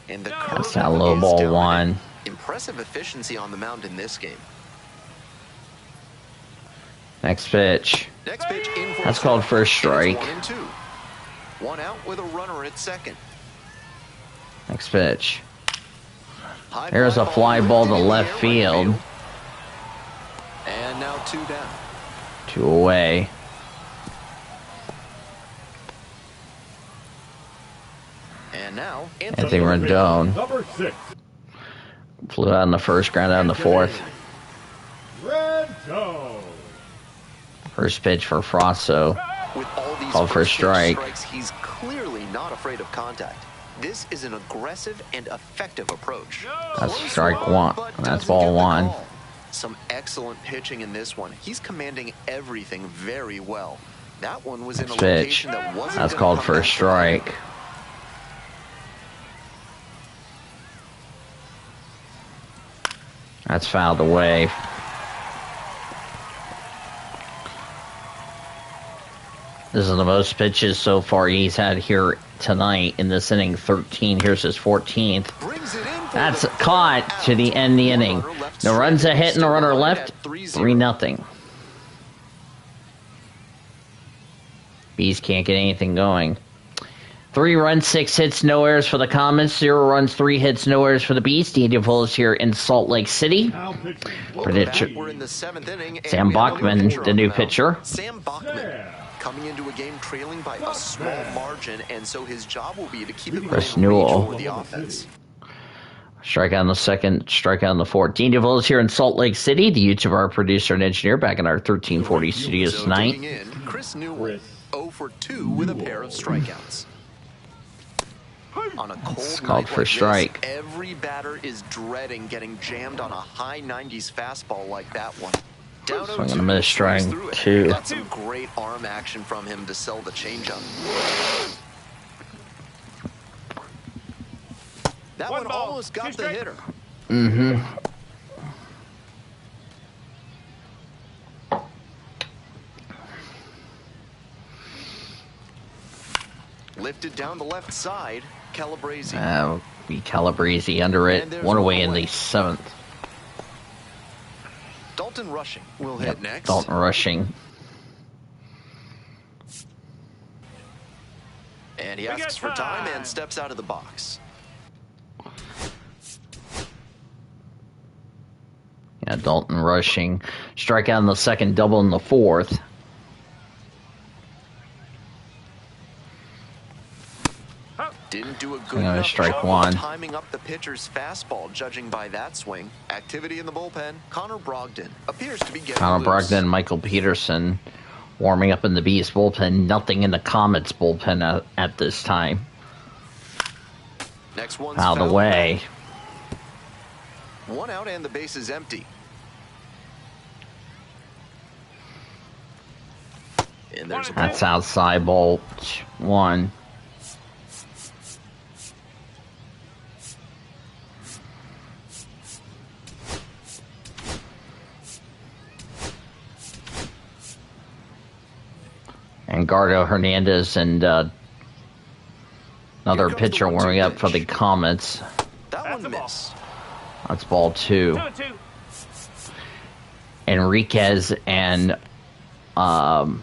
And the That's curve that low is ball dominant. one. Impressive efficiency on the mound in this game. Next pitch. Next pitch in for That's called for a strike. 1-2. 1 out with a runner at second. Next pitch. High There's a fly ball to left field. And now 2 down. 2 away. And now Anthony Rendon. Number 6. Flew out in the first, ground out in the fourth. Rendon. First pitch for Frosso. with all these Call for a first pitch strike. strikes, he's clearly not afraid of contact. This is an aggressive and effective approach. That's Close strike one. but That's doesn't ball get the one. call. Some excellent pitching in this one. He's commanding everything very well. That one was in a Next pitch. location that wasn't That's gonna called come for a back to strike. bite. That's fouled away. This is the most pitches so far he's had here tonight in this inning. 13. Here's his 14th. Brings it in for That's the caught third to the out. end of the One inning. runner left No runs a hit and a runner still left. at 3-0. 3-0. Bees can't get anything going. 3 runs, 6 hits, no errors for the Comets. 0 runs, 3 hits, no errors for the Bees. Stadium full is here in Salt Lake City. Now pitching. Welcome Prediction. back. We're in the 7th inning. and Sam we have a Bachman, pitcher the on new mound. pitcher. Sam Bachman coming into a game trailing by a small margin, and so his job will be to keep it Chris within reach Newell. for the offense. Strikeout in the second, strikeout in the fourth. Dean DeVille is here in Salt Lake City. The use of our producer and engineer back in our 1340 studios So tonight. digging in, Chris Newell, 0 for 2 with a pair of strikeouts. On a cold It's called night for like strike. this, every batter is dreading getting jammed on a high 90s fastball like that one. Down So I'm 0-2, gonna miss strike swings through it. 2. Got some great arm action from him to sell the changeup. That one ball, almost got 2 the strikes. hitter. Mm-hmm. Lifted down the left side, Calabrese. Be Calabrese under it. And there's One away one in away. the 7th. Dalton Rushing will hit next. Dalton Rushing. And he We asks got for time time. and steps out of the box. Yeah, Dalton Rushing. Strikeout in the 2nd, double in the 4th. Didn't do a good gonna enough strike job one. of timing up the pitcher's fastball, judging by that swing. Activity in the bullpen. Connor Brogdon appears to be getting Connor loose. Brogdon, Michael Peterson warming up in the Bees bullpen. Nothing in the Comets bullpen at this time. Next one's Out of the fouled way. back. One out and the base is empty. And there's a ball. That's outside, ball 1. And Gardo Hernandez and another Here comes the pitcher 1-2 warming up for the pitch. Comets. That That's one a ball. missed. That's ball 2. 2-2. Enriquez and Tony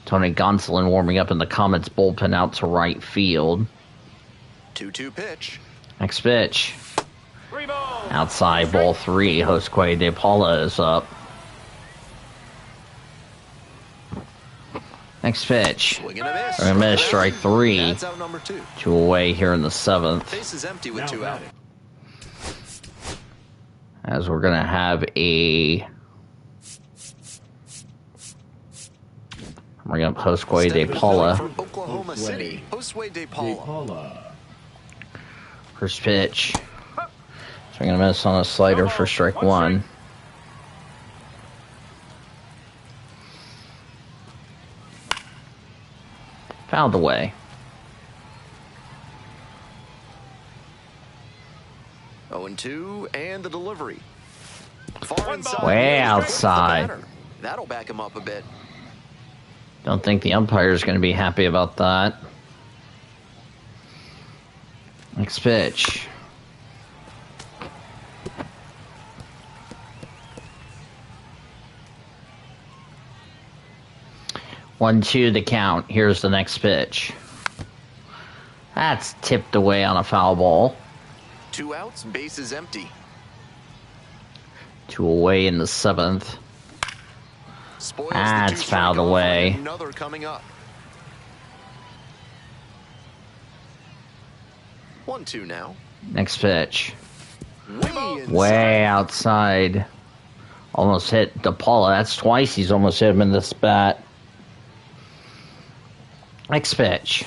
Gonsolin warming up in the Comets bullpen out to right field. 2-2 pitch. Next pitch. 3 balls. Outside, ball 3. Josue De Paula is up. Next pitch. Swing and a miss. Swing and a miss, strike 3. That's out number 2. 2 away here in the 7th. Base is empty with Now 2 out. batting. As we're going to have a... Bring up Josue De Stepping Paula. for Oklahoma City, Josue De Paula. Paula. First pitch. Swing and a miss on a slider for strike 1. Fouled away. 0-2, and the delivery. Far inside. Way Straight to the outside. batter. That'll back him up a bit. Don't think the umpire is going to be happy about that. Next pitch. One, 2 the count. Here's the next pitch. That's tipped away on a foul ball. 2 outs, base is empty. 2 away in the 7th. Spoils That's the 2 fouled strike offer, away. and another coming up. 1-2 now. Next pitch. Way inside. Way outside. Almost hit DePaula. That's twice he's almost hit him in this bat. Next pitch.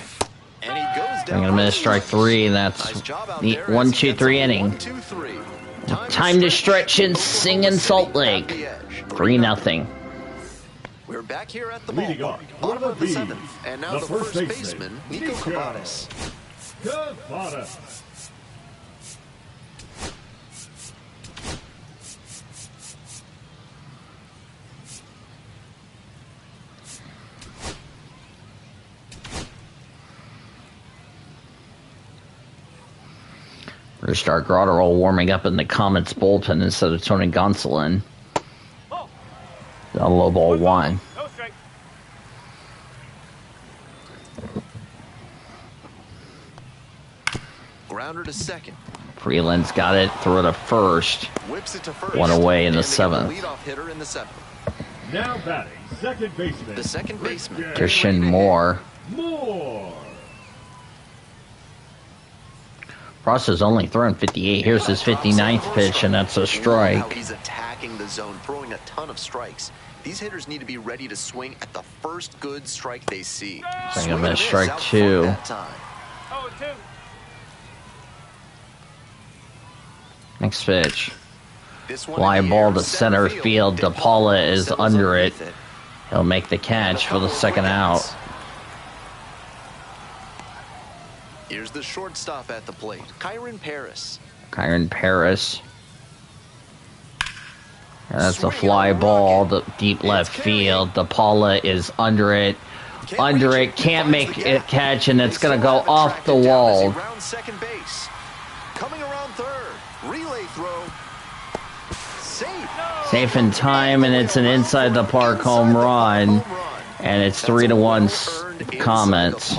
And he goes I'm down. going to miss strike 3, and that's Nice job out the there 1, as he 2, gets 3 a inning. 1-2-3. Time to stretch and sing and Salt Lake. 3-0. We're back here at the Leading ballpark. off, Bottom of the Bees, 7th. And now the the first first baseman, baseman, Nico Comets. Cavada. We're going to start Grotterol warming up in the Comets bullpen instead of Tony Gonsolin. Ball. A low ball 1. No strike. Grounder to second. Freeland's got it. Throw it to first. Whips it to first. 1 away in the And they get 7th. leadoff hitter in the 7th. Now batting, second baseman. The second baseman. Christian Moore. Moore. Frost has only thrown 58. Here's his 59th pitch, and that's a How strike. he's attacking the zone, throwing a ton of strikes. These hitters need to be ready to swing at the first good strike they see. Swing Swing and and a miss, miss strike out front 2. that time. 0-2. Next pitch. This one Fly in the ball air, to center field. DePaula is settles under it. underneath He'll make the catch for the second out. Here's the shortstop at the plate, Kyron Paris. Kyron Paris. And that's a fly ball, the deep left field. DePaula is under it. Under it, can't make it catch, and it's going to go off the wall. Second base. Coming around third. Relay throw. Safe in time, and it's an inside the park home run. And it's 3-1 Comets.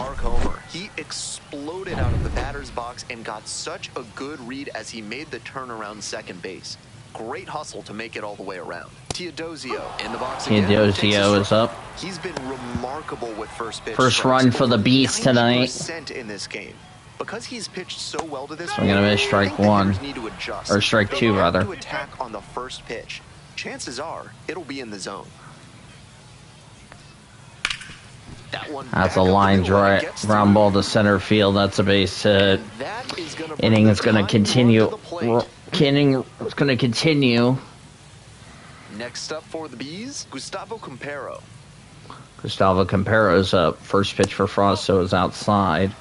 He exploded out of the batter's box and got such a good read as he made the turn around second base. Great hustle to make it all the way around. Teodosio in the box again. Teodosio is up. He's been remarkable with first pitch. First run for the Beast tonight. 90% in this game. Because he's pitched so well to this So I'm gonna miss strike 1. need to adjust. Or strike 2, They'll have rather. to attack on the first pitch. Chances are it'll be in the zone. That one That's back a up the line middle and it drive. gets Ground through. ball to center field. That's a base hit. That is gonna bring Inning the is going to time continue. to the plate. Inning is going to continue. Next up for the Bees, Gustavo Campero. Gustavo Campero's up. First pitch for Frost, so is outside.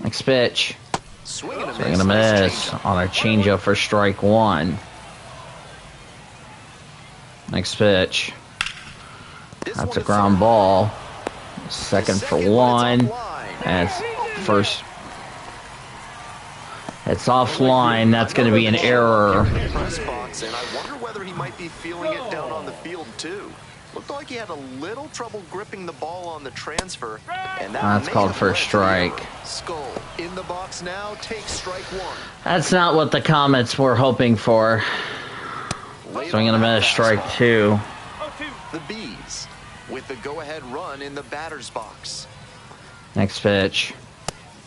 Next pitch. Swing and a Swing and a miss on a changeup for strike 1. Next pitch. That's a ground ball. Second for 1. And it's first. It's offline. That's going to be an error. Press box, and I wonder whether he might be feeling it down on the field too. Looked like he had a little trouble gripping the ball on the transfer, and That's called for a strike. Skull in the box now. Takes strike 1. That's not what the Comets were hoping for. Swing and a miss, strike 2. 0-2. The Bees with the go-ahead run in the batter's box. Next pitch.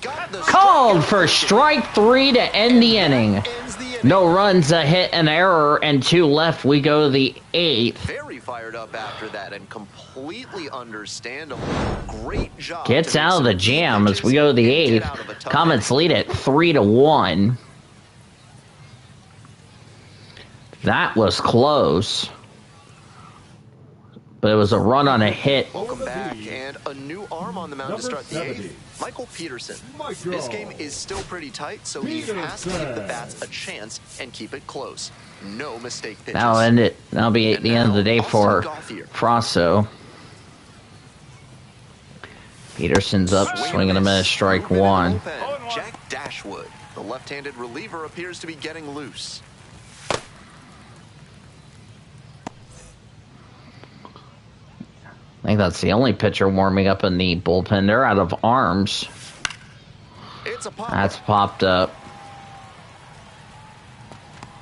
Got the Called strikeout. for strike 3 to end the inning. Ends the inning. No runs, a hit, an error, and 2 left. We go to the 8th. Very fired up after that and completely understandable. Great job. Gets to make out of the some jam key as we go to the pitches and get 8th. out of a tough Comets inning. lead it 3-1. That was close. But it was a run on a hit. Welcome back, and a new arm on the mound to start the 8th. Michael Peterson. This game is still pretty tight, so he has to give the bats a chance and keep it close. No mistake pitches. That'll end it. That'll be at the end of the day for Frosso. Peterson's up, swinging a miss, strike 1. Jack Dashwood, the left-handed reliever, appears to be getting loose. I think that's the only pitcher warming up in the bullpen. They're out of arms. It's a pop. That's popped up.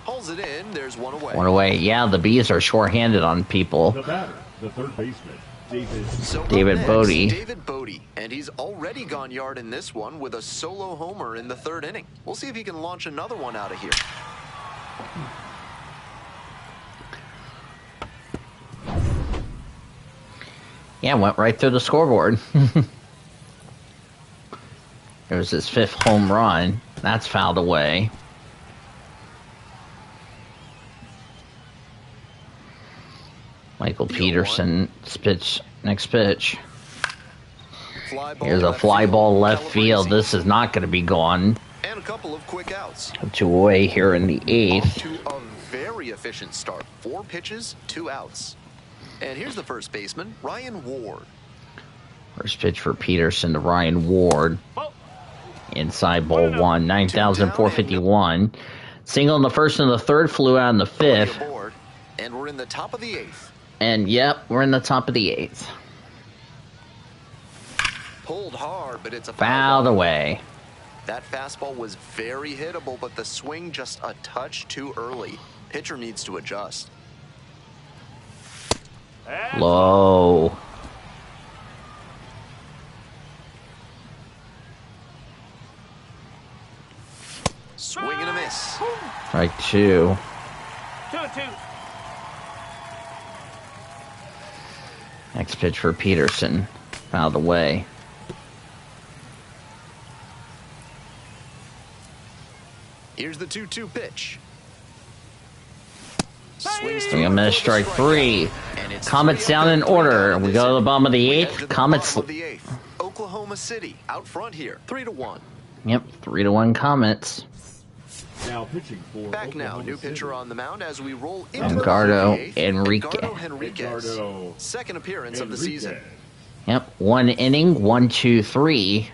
Pulls it in. There's one away. One away. Yeah, the Bees are shorthanded on people. The batter, the third baseman, David. So up David next, Bodie. David Bodie, and he's already gone yard in this one with a solo homer in the 3rd inning. We'll see if he can launch another one out of here. Yeah, went right through the scoreboard. There's his 5th home run. That's fouled away. Michael Peterson, next pitch. Fly ball Here's a left fly field. ball left Calabrese. field. This is not going to be gone. And a couple of quick outs. 2 away here in the Off 8th. to a very efficient start. 4 pitches, 2 outs. And here's the first baseman, Ryan Ward. First pitch for Peterson to Ryan Ward. Ball. Inside ball 1, 9,451. Single in the 1st and the 3rd, flew out in the 5th. Aboard, and we're in the top of the 8th. And yep, we're in the top of the 8th. Pulled hard, but it's a Fouled ball. away. That fastball was very hittable, but the swing just a touch too early. Pitcher needs to adjust. Low. Swing and a miss. Strike 2. 2-2. Next pitch for Peterson. Out of the way. Here's the 2-2 pitch. Swing and miss, strike 3. Comets down in order. We go to the bottom of the 8th. Comets. Oklahoma City out front here, 3-1. Yep, 3-1 Comets. Now pitching for Back now, Oklahoma new pitcher City. on the mound as we roll into Edgardo the 8th. Enrique. Edgardo Henriquez, Edgardo second appearance of the Enriquez. season. Yep, 1 inning, 1, 2, 3.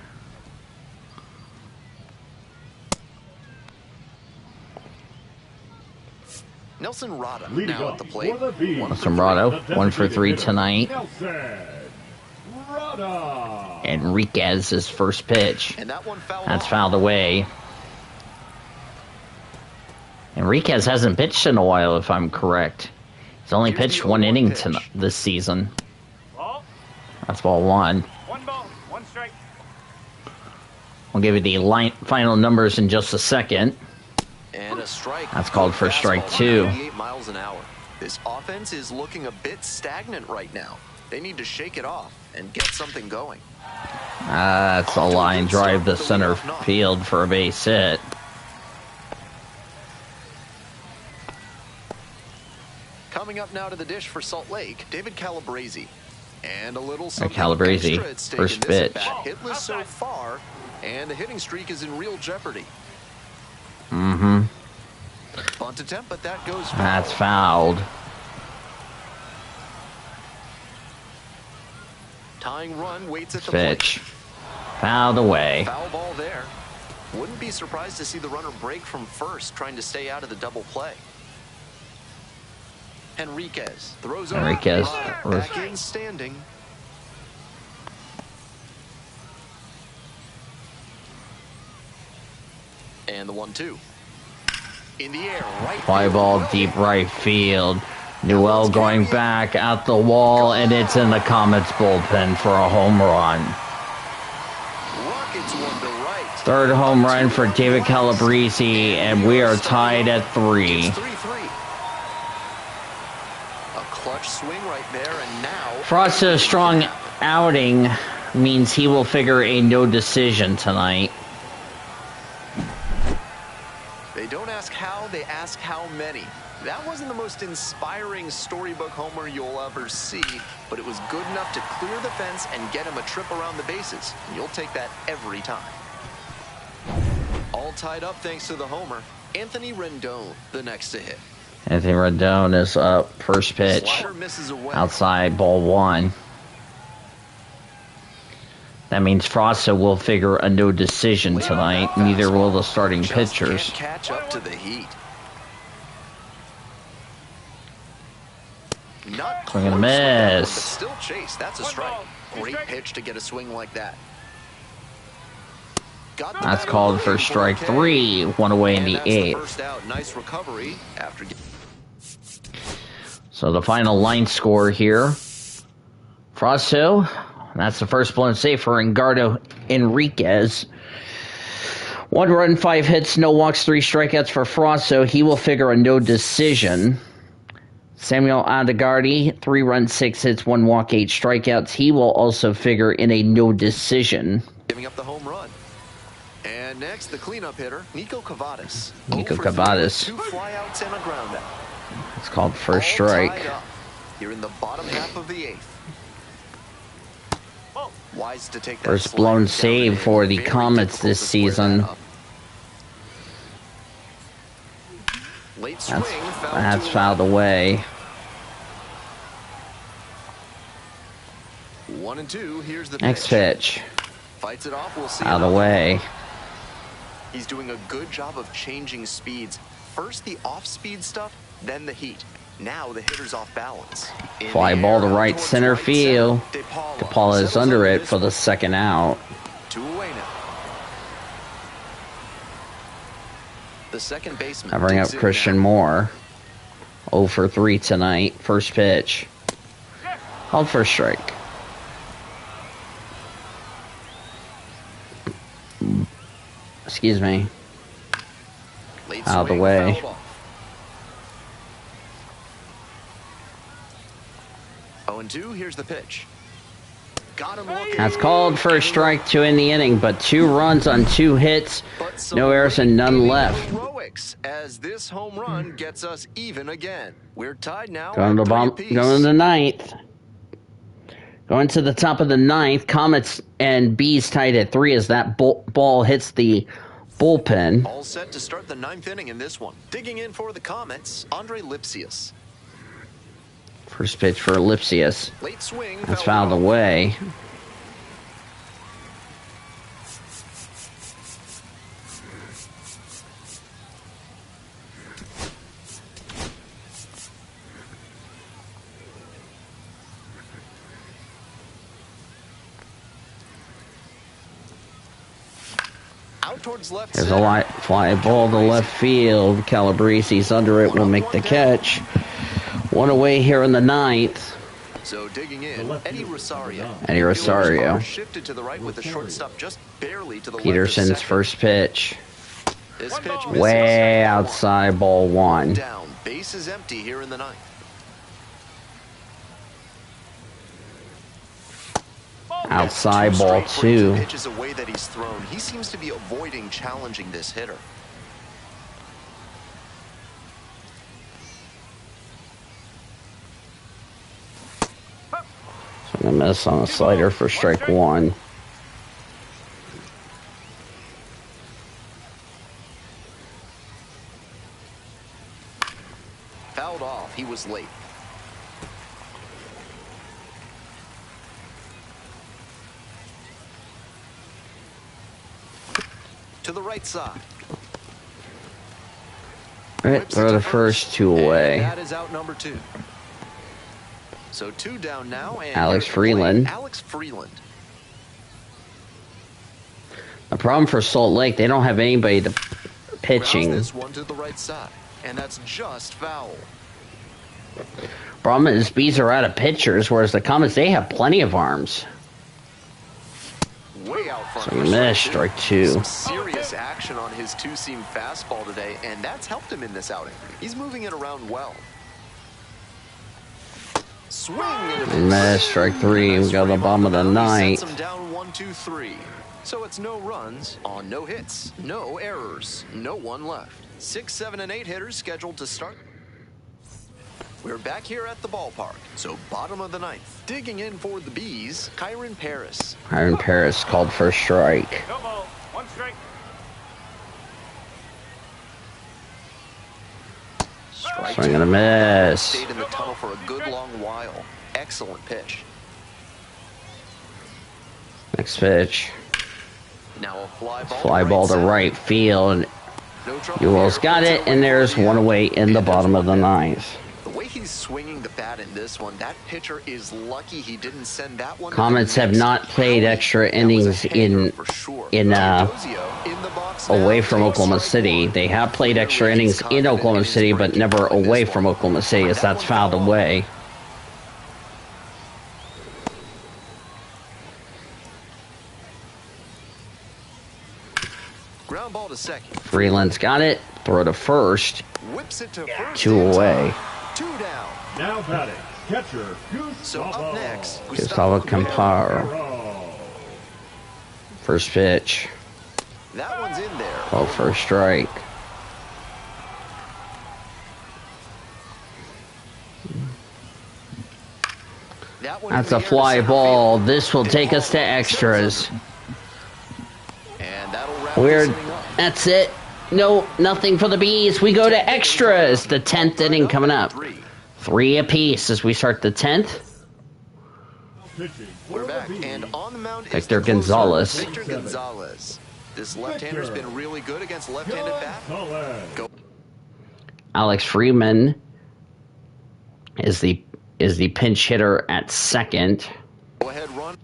Nelson Rada Leading now up at the plate. for the B. Nelson Rada, The 1 for 3 designated hitter, tonight. Nelson Rada. Enriquez's first pitch. And that one fouled That's off. fouled away. Enriquez hasn't pitched in a while, if I'm correct. He's only Here's the pitched 1 0-1 inning pitch. this season. Ball. That's ball 1. 1 ball. 1 strike. We'll give you the final numbers in just a second. And a strike. That's called for strike Fastball, 2. 98 miles an hour. This offense is looking a bit stagnant right now. They need to shake it off and get something going. That's a line drive to center field for a base hit. Coming up now to the dish for Salt Lake, David Calabrese. And a little something Calabrese, extra at stake first in this pitch. at-bat. Hitless so far, and the hitting streak is in real jeopardy. Mm-hmm. Bunt attempt, but that goes foul. That's fouled. Tying run waits at the Pitch. Fouled away. plate. Foul ball there. Wouldn't be surprised to see the runner break from first, trying to stay out of the double play. Henriquez throws over. Enriquez. Back in standing. And the 1-2. In the air, right. Fly field. ball deep right field. Newell going back at the wall, and it's in the Comets bullpen for a home run. Rockets one to right. Third home run for David Calabrese, and we are tied at 3. It's 3-3. A clutch swing right there, and now Frost's strong outing means he will figure a no decision tonight. they don't ask how, they ask how many. That wasn't the most inspiring storybook homer you'll ever see, but it was good enough to clear the fence and get him a trip around the bases. You'll take that every time. All tied up thanks to the homer. Anthony Rendon, the next to hit. Anthony Rendon is up. First pitch. Slider misses away. Outside, ball 1. That means Frosta will figure a no decision tonight. Neither will the starting Just pitchers. can't catch up to the heat. Not Swing and close with that one, miss. but still chase. That's a strike. Great pitch to get a swing like that. Got the That's batter called away for strike 3. 1 away in And the that's the 8th. first out. Nice recovery after. So the final line score here. Frosto, that's the first blown save for Edgardo Enriquez. 1 run, 5 hits, no walks, 3 strikeouts for Frosto. He will figure a no decision. Samuel Aldegardi, 3 runs, 6 hits, 1 walk, 8 strikeouts. He will also figure in a no decision. Giving up the home run. And next, the cleanup hitter, Nico Cavadas. Nico 0 for 3 Cavadas. with 2 flyouts and a ground out. It's called first All strike. tied up here in the bottom half of the 8th. Wise to take that First slider blown down save and for the very Comets difficult this to square that season. up. Late swing, That's fouled away. 1-2. Here's the Next pitch. Fights it off. We'll see. Out of the way. He's doing a good job of changing speeds. First the off-speed stuff, then the heat. Now the hitter's off balance. In Fly the ball air, to right towards center field. center. DePaula is settles under on it this for the one. second out. 2 away now. The second baseman. I bring up digs in Christian now. Moore. 0 for 3 tonight. First pitch. Called for a strike. Excuse me. Late Out of the swing, way. fouled off. 0-2, here's the pitch. Got him looking. That's called for a strike to end the inning, but 2 runs on 2 hits, But some no errors and late none inning left. heroics as this home run gets us even again. We're tied now Going to at 3 apiece. going to the 9th. Going to the top of the 9th. Comets and Bees tied at 3 as that ball hits the bullpen. All set to start the 9th inning in this one. Digging in for the Comets, Andre Lipsius. First pitch for Ellipsius. Late swing. That's fouled away. Out towards left There's a center. light fly ball to left field. Calabresi's under it, will make the catch. 1 away here in the 9th. So digging in, Eddie Rosario. Eddie Rosario. Shifted to the right with the shortstop just barely to the Peterson's left of second. first pitch. This pitch misses. Way outside, ball 1. Down. Base is empty here in the 9th. Outside, Two ball straight 2. pitches away that he's thrown. He seems to be avoiding challenging this hitter. So a miss on a slider for strike 1. Fouled off. He was late. To the right side. Right, throw the first 2 away. And that is out number 2. So 2 down now. And Alex here's the Freeland. play. Alex Freeland. The problem for Salt Lake, they don't have anybody to Grounds pitching. this one to the right side. And that's just foul. Problem is, Bees are out of pitchers, whereas the Comets, they have plenty of arms. Way out front. So for missed, strike 2. Some serious action on his two-seam fastball today, and that's helped him in this outing. He's moving it around well. Swing and a miss. Missed, strike 3. We got the bottom of the He 9th. sets him down 1-2-3. So it's no runs on no hits, no errors, no one left. 6, 7, and 8 hitters scheduled to start. We're back here at the ballpark, so bottom of the 9th. Digging in for the Bees, Kyron Paris. Iron Paris called for a strike. No ball. 1 strike. Strike Swing and a 2. miss. Stayed in the tunnel for a good long while. Excellent pitch. Next pitch. Now a fly ball. Fly ball to side. right field. No trouble Ewell's here. got Puts it, away and there's for the 1 out. away in the And there's bottom of the one down. 9th. The way he's swinging the bat in this one, that pitcher is lucky he didn't send that one. to Comets the have next. not played extra That was a innings hanger in for sure. in, Dozio in the box away now. from Oklahoma City. They have played extra innings in Oklahoma City, but never away from Oklahoma City, as that's fouled away. Ground ball to second. Freeland's got it. Throw to first. Whips it to first. 2 in away. time. 2 down. Now batting, catcher So up Gustavo. next, Gustavo Camparo. Camparo. First pitch. That one's in there. Called for a strike. That one That's in a the air to fly center ball. field. This will It's take us to ball. extras. And that'll wrap We're, this inning up. that's it. No, nothing for the Bees. We go to extras. The 10th inning coming up. 3 apiece as we start the 10th. Pitching for We're the back, Bees. and on the mound is Victor the closer, Gonzalez. Victor Gonzalez. This left-hander's been really good against left-handed bat. Gonzalez. Go. Alex Freeman is the pinch hitter at second. Go ahead, run.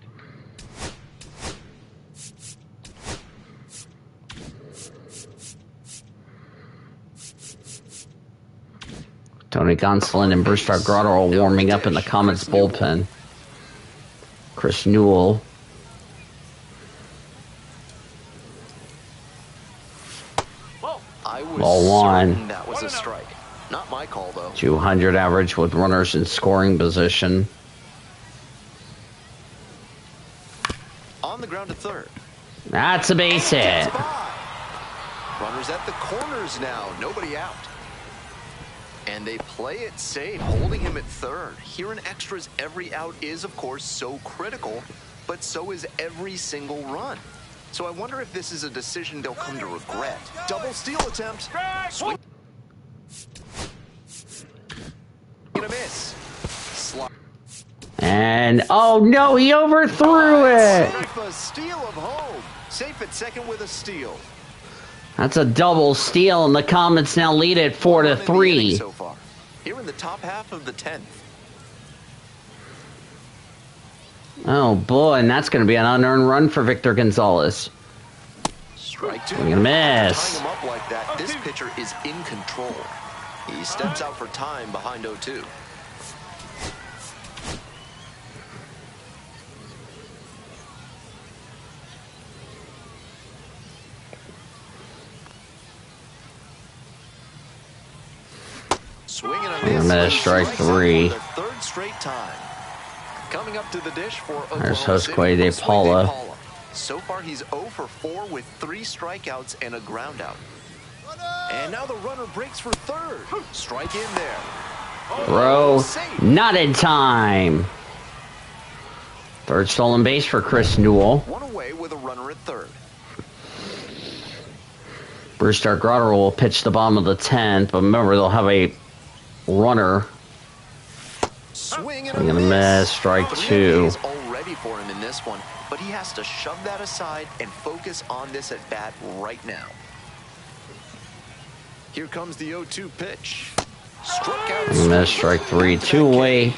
Tony Gonsolin and Bruce Fagrado are warming up in the Comets bullpen. Chris Newell. Ball. I would Ball one. certain that was a strike. Not my call, though. 200 average with runners in scoring position. On the ground to third. That's a base hit. Runners at the corners now. Nobody out. And they play it safe, holding him at third. Here in extras, every out is, of course, so critical, but so is every single run. So I wonder if this is a decision they'll come to regret. Double steal attempt. Swing. And a miss. Slide. And, oh no, he overthrew it. Safe, a steal of home. Safe at second with a steal. That's a double steal, and the Comets now lead it 4-3. So far. Here in the top half of the 10th. Oh boy, and that's going to be an unearned run for Victor Gonzalez. Strike two. Swing and a miss. Tying him up like that, this pitcher is in control. He steps out for time behind 0-2. Swing and a miss. Strike three. Third straight time. Coming up to the dish for There's Oklahoma Josue City, de Josue Paula. So far, he's 0 for 4 with 3 strikeouts and a ground out. And now the runner breaks for third. Strike in there. Throw not in time. Third stolen base for Chris Newell. One away with a runner at third. Brewster Grotto will pitch the bottom of the 10th, but remember they'll have a runner. Swing and a miss. Strike two. Is all ready for him in this one, but he has to shove that aside and focus on this at bat right now. Here comes the 0-2 pitch. Struck out. Miss. Strike three. 2 away.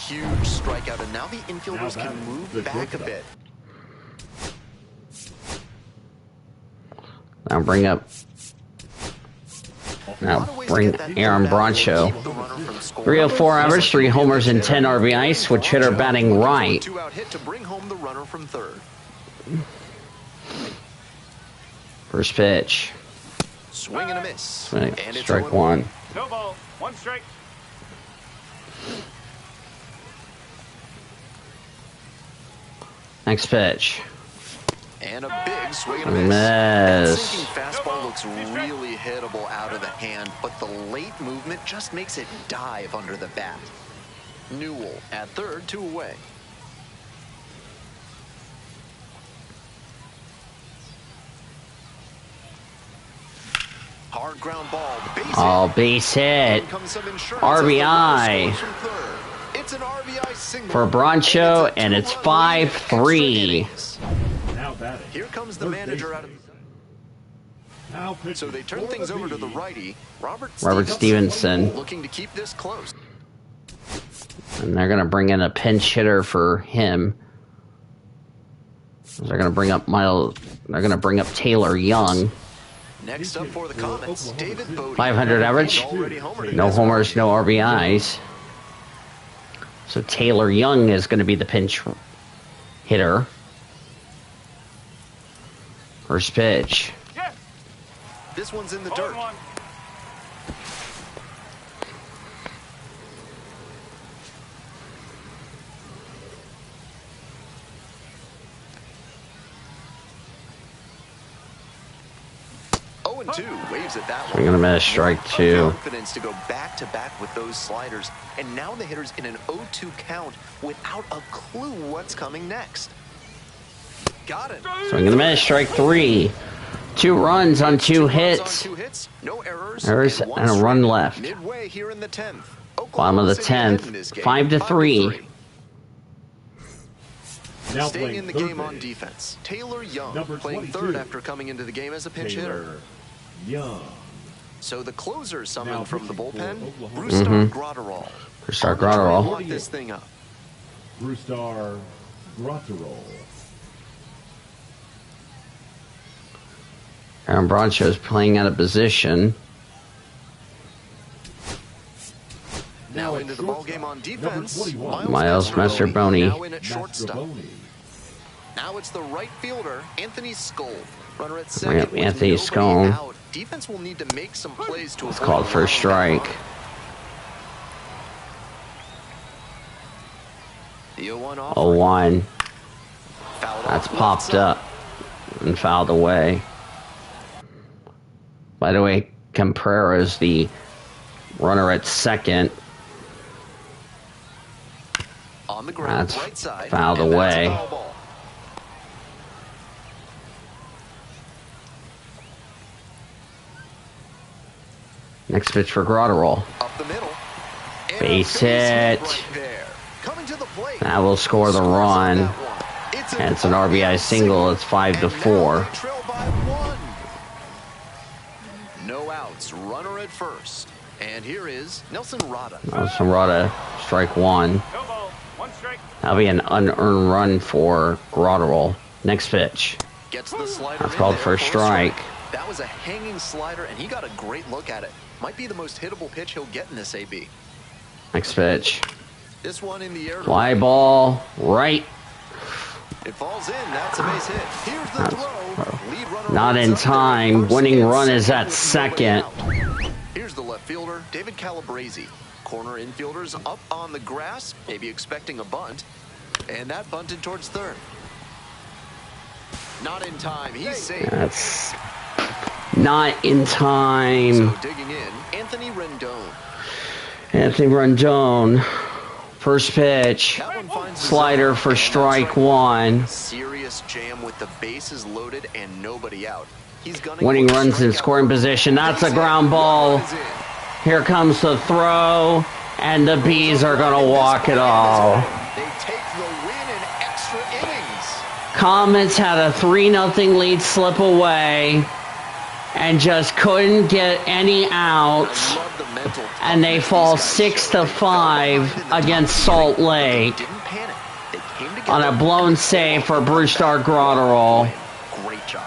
Huge strikeout, and now the infielders can move back a bit. Now bring Aaron Broncho. 304 average, 3 homers and 10 RBI. Switch hitter batting right. 2-out hit to bring home the runner from third. First pitch. Swing and a miss. Swing. And it's Strike one. No ball. 1 strike. Next pitch. And a big swing and a miss. That sinking fastball looks really hittable out of the hand, but the late movement just makes it dive under the bat. Newell at third, 2 away. Hard ground ball. Base hit. RBI. It's an RBI single For Broncho, and it's 5-3. Here comes the manager out of. So they turn things over to the righty, Robert Stevenson, looking to keep this close. And they're going to bring in a pinch hitter for him. They're going to bring up Taylor Young. Next up for the Comets, David Bodie. 500 average. No homers, no RBIs. So Taylor Young is going to be the pinch hitter. First pitch. This one's in the dirt. 0-2, waves at that one. Swing and a miss, strike two. Confidence to go back to back with those sliders, and now the hitter's in an 0-2 count without a clue what's coming next. Got it. Swing and a miss, strike three. 2 runs on 2 hits. No errors and a run left. Midway here in the 10th. Bottom of the 10th, 5-3. Now staying in the game on base. defense. Taylor Young Number playing 22. third after coming into the game as a pinch hitter. Taylor Young. So the closer summoned Now from the pitching for bullpen, Oklahoma. Brewster Grotterol. Brewster Grotterol. Lock this thing up. Brewster Grotterol. Aaron Broncho is playing out of position. Now into the ballgame on defense. Miles Mastroboni. Now in at shortstop. Now it's the right fielder, Anthony Skoll. Runner at Bring second up with Anthony nobody Skoll. out. defense will need to make some plays to It's avoid called for a strike. The 0-1 off. 0-1. Fouled That's off popped left side. up and fouled away. By the way, Cabrera is the runner at second. On the ground, That's right side. fouled and that's a away. foul ball. Next pitch for Grotterol. Up the middle. And Base a hit. right there. Coming to the plate. That will score the Scores on run. that one. And it's an RBI single. It's 5-4. And now they trail by 1. No outs. Runner at first. And here is Nelson Rada. Samrata, strike one. No ball. One strike. That'll be an unearned run for Grotterol. Next pitch. Gets the slider. That's in called there for a strike. That was a hanging slider, and he got a great look at it. Might be the most hittable pitch he'll get in this AB. Next pitch. This one in the air. Fly ball, right. It falls in. That's a base hit. Here's the throw. Lead runner Not runs in up there. time. First Winning and run is second at with nobody second. out. Here's the left fielder, David Calabrese. Corner infielders up on the grass, maybe expecting a bunt. And that bunted towards third. Not in time. He's safe. That's not in time. So digging in, Anthony Rendon. Anthony Rendon. First pitch. That one finds the Slider zone, for and that's strike right. one. Serious jam with the bases loaded and nobody out. He's gunning Winning for a runs in strikeout. scoring position. That's a Base hit. ground ball. One is in. Here comes the throw. And the Bees are going to walk it all. They take the win in extra innings. Comets had a 3-0 lead slip away and just couldn't get any outs. I love the mental And they toughness fall these guys show. 6-5 They fell behind in the against top Salt inning, but Lake they didn't panic. They came together on a blown and save for fought Brewstar back. Grotterol Great job.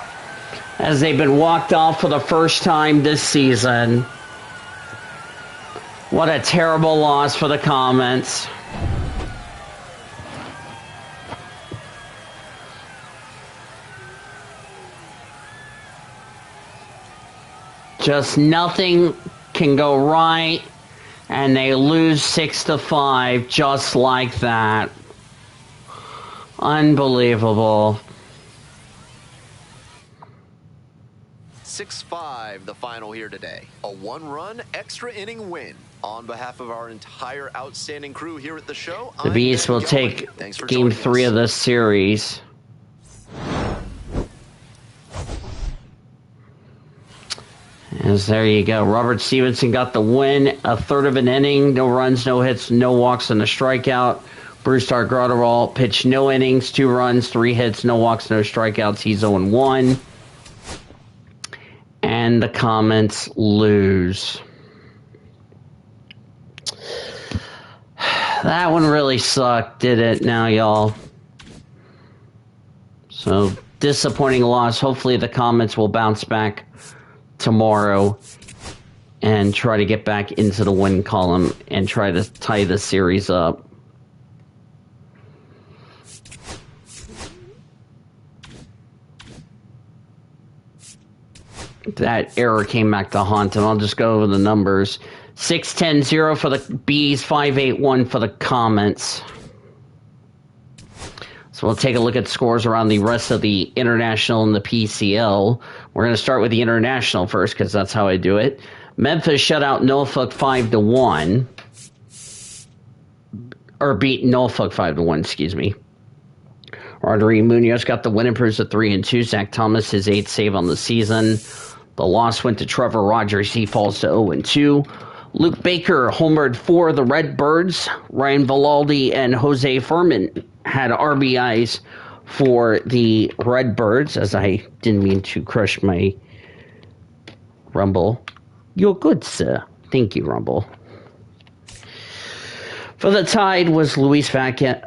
as they've been walked off for the first time this season. What a terrible loss for the Comets. Just nothing can go right, and they lose 6-5 just like that. Unbelievable. 6-5, the final here today. A one-run extra inning win. On behalf of our entire outstanding crew here at the show, The I'm Bees Ben will Gelman. take Thanks for Game joining 3 us. of this series. As there you go. Robert Stevenson got the win. A third of an inning. No runs, no hits, no walks, and a strikeout. Brewstar Grotterol pitched no innings, 2 runs, 3 hits, no walks, no strikeouts. He's 0-1. And the Comets lose. That one really sucked, did it now, y'all? So, disappointing loss. Hopefully the Comets will bounce back tomorrow and try to get back into the win column and try to tie the series up. That error came back to haunt him. I'll just go over the numbers. 6-10-0 for the Bees, 5-8-1 for the Comets. So we'll take a look at scores around the rest of the International and the PCL. We're going to start with the International first because that's how I do it. Memphis shut out Norfolk 5-1. Or beat Norfolk 5-1, excuse me. Rodrigo Munoz got the win, improves to 3-2. Zach Thomas, his 8th save on the season. The loss went to Trevor Rogers. He falls to 0-2. Luke Baker homered for the Redbirds. Ryan Velalde and Jose Furman had RBIs for the Redbirds, as I didn't mean to crush my Rumble. You're good, sir. Thank you, Rumble. For the Tide was Luis Vasquez's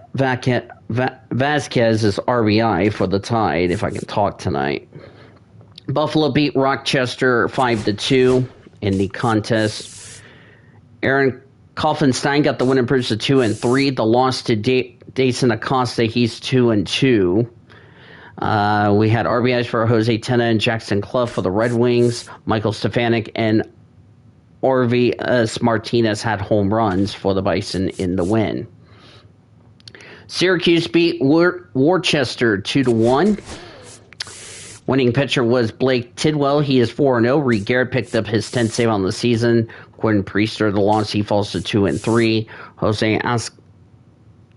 RBI for the Tide, if I can talk tonight. Buffalo beat Rochester 5-2 in the contest. Aaron Kaufenstein got the win, improves to 2-3. The loss to Dason Acosta, he's 2-2. We had RBIs for Jose Tena and Jackson Clough for the Red Wings. Michael Stefanik and Orvis Martinez had home runs for the Bison in the win. Syracuse beat Worcester 2-1. Winning pitcher was Blake Tidwell. He is 4-0. Reed Garrett picked up his 10th save on the season. Quinn Priester, the loss, he falls to 2-3. Jose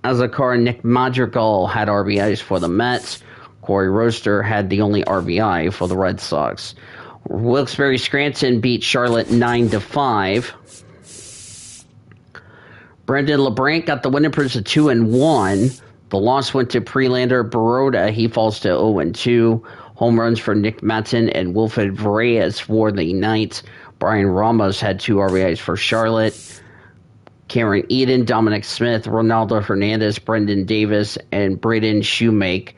Azacar and Nick Madrigal had RBIs for the Mets. Corey Roaster had the only RBI for the Red Sox. Wilkes-Barre Scranton beat Charlotte 9-5. Brendan LeBranc got the win and proves to 2-1. The loss went to Prelander Baroda. He falls to 0-2. Home runs for Nick Maton and Wilfred Vargas for the Knights. Brian Ramos had 2 RBIs for Charlotte. Cameron Eden, Dominic Smith, Ronaldo Hernandez, Brendan Davis, and Braden Shoemake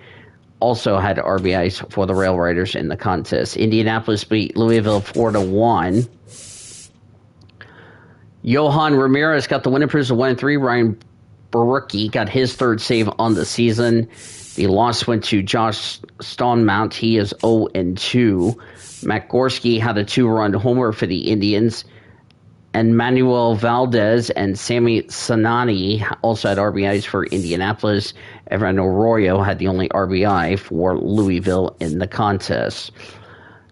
also had RBIs for the Rail Riders in the contest. Indianapolis beat Louisville 4-1. Johan Ramirez got the win and proves to 1-3. Ryan Barucki got his 3rd save on the season. The loss went to Josh Stonemount. He is 0-2. Matt Gorski had a 2-run homer for the Indians. And Manuel Valdez and Sammy Sanani also had RBIs for Indianapolis. Evan Arroyo had the only RBI for Louisville in the contest.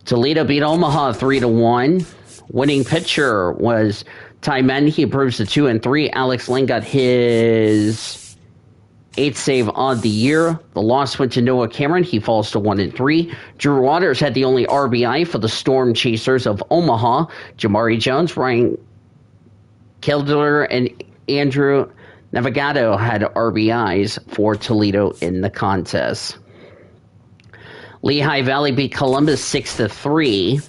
Toledo beat Omaha 3-1. Winning pitcher was Ty Madden. He improves to 2-3. Alex Lynn got his 8th save on the year. The loss went to Noah Cameron. He falls to 1-3. Drew Waters had the only RBI for the Storm Chasers of Omaha. Jamari Jones, Ryan Kildler, and Andrew Navigado had RBIs for Toledo in the contest. Lehigh Valley beat Columbus 6-3.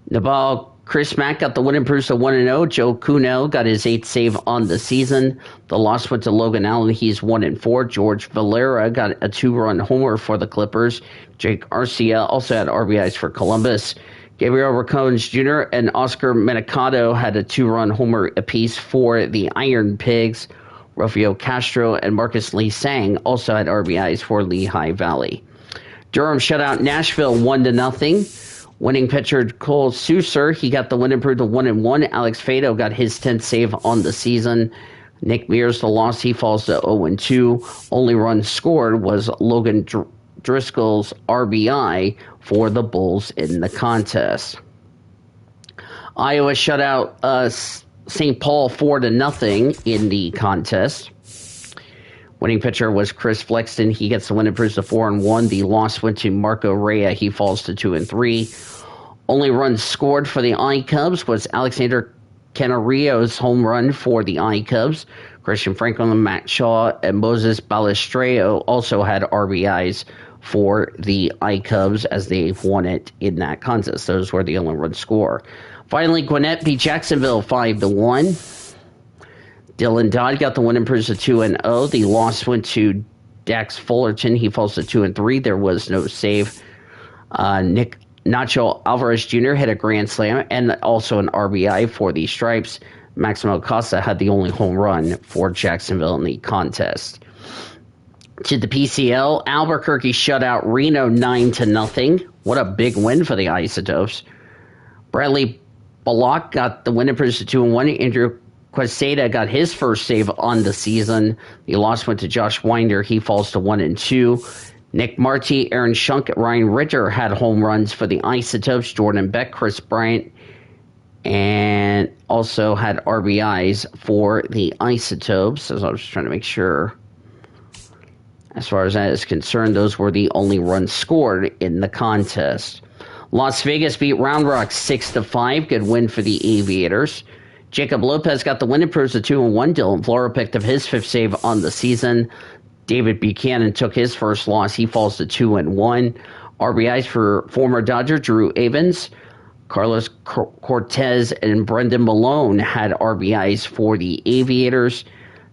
Nabal Chris Mack got the win and proves to 1-0. Joe Kuhnel got his 8th save on the season. The loss went to Logan Allen. He's 1-4. George Valera got a 2-run homer for the Clippers. Jake Arcia also had RBIs for Columbus. Gabriel Racones Jr. and Oscar Menicado had a 2-run homer apiece for the Iron Pigs. Rafael Castro and Marcus Lee Sang also had RBIs for Lehigh Valley. Durham shut out Nashville 1-0. Winning pitcher Cole Souser, he got the win improved to 1-1. Alex Fado got his 10th save on the season. Nick Mears, the loss, he falls to 0-2. Only run scored was Logan Driscoll's RBI for the Bulls in the contest. Iowa shut out St. Paul 4-0 in the contest. Winning pitcher was Chris Flexton. He gets the win and proves to 4-1. The loss went to Marco Rea. He falls to 2-3. Only run scored for the I-Cubs was Alexander Canarillo's home run for the I-Cubs. Christian Franklin, Matt Shaw, and Moses Balestreo also had RBIs for the I-Cubs as they've won it in that contest. Those were the only run score. Finally, Gwinnett beat Jacksonville 5-1. Dylan Dodd got the win and proves to 2-0. The loss went to Dax Fullerton. He falls to 2-3. There was no save. Nick Nacho Alvarez Jr. hit a grand slam and also an RBI for the Stripes. Maximo Costa had the only home run for Jacksonville in the contest. To the PCL, Albuquerque shut out Reno 9-0. What a big win for the Isotopes. Bradley Bullock got the win and proves to 2-1. Andrew Quesada got his first save on the season. The loss went to Josh Winder. He falls to 1-2. Nick Marty, Aaron Shunk, Ryan Ritter had home runs for the Isotopes. Jordan Beck, Chris Bryant, and also had RBIs for the Isotopes. So I was just trying to make sure. As far as that is concerned, those were the only runs scored in the contest. Las Vegas beat Round Rock 6-5. Good win for the Aviators. Jacob Lopez got the win and proves to 2-1. Dylan Flora picked up his 5th save on the season. David Buchanan took his first loss. He falls to 2-1. RBIs for former Dodger Drew Evans. Carlos Cortez and Brendan Malone had RBIs for the Aviators.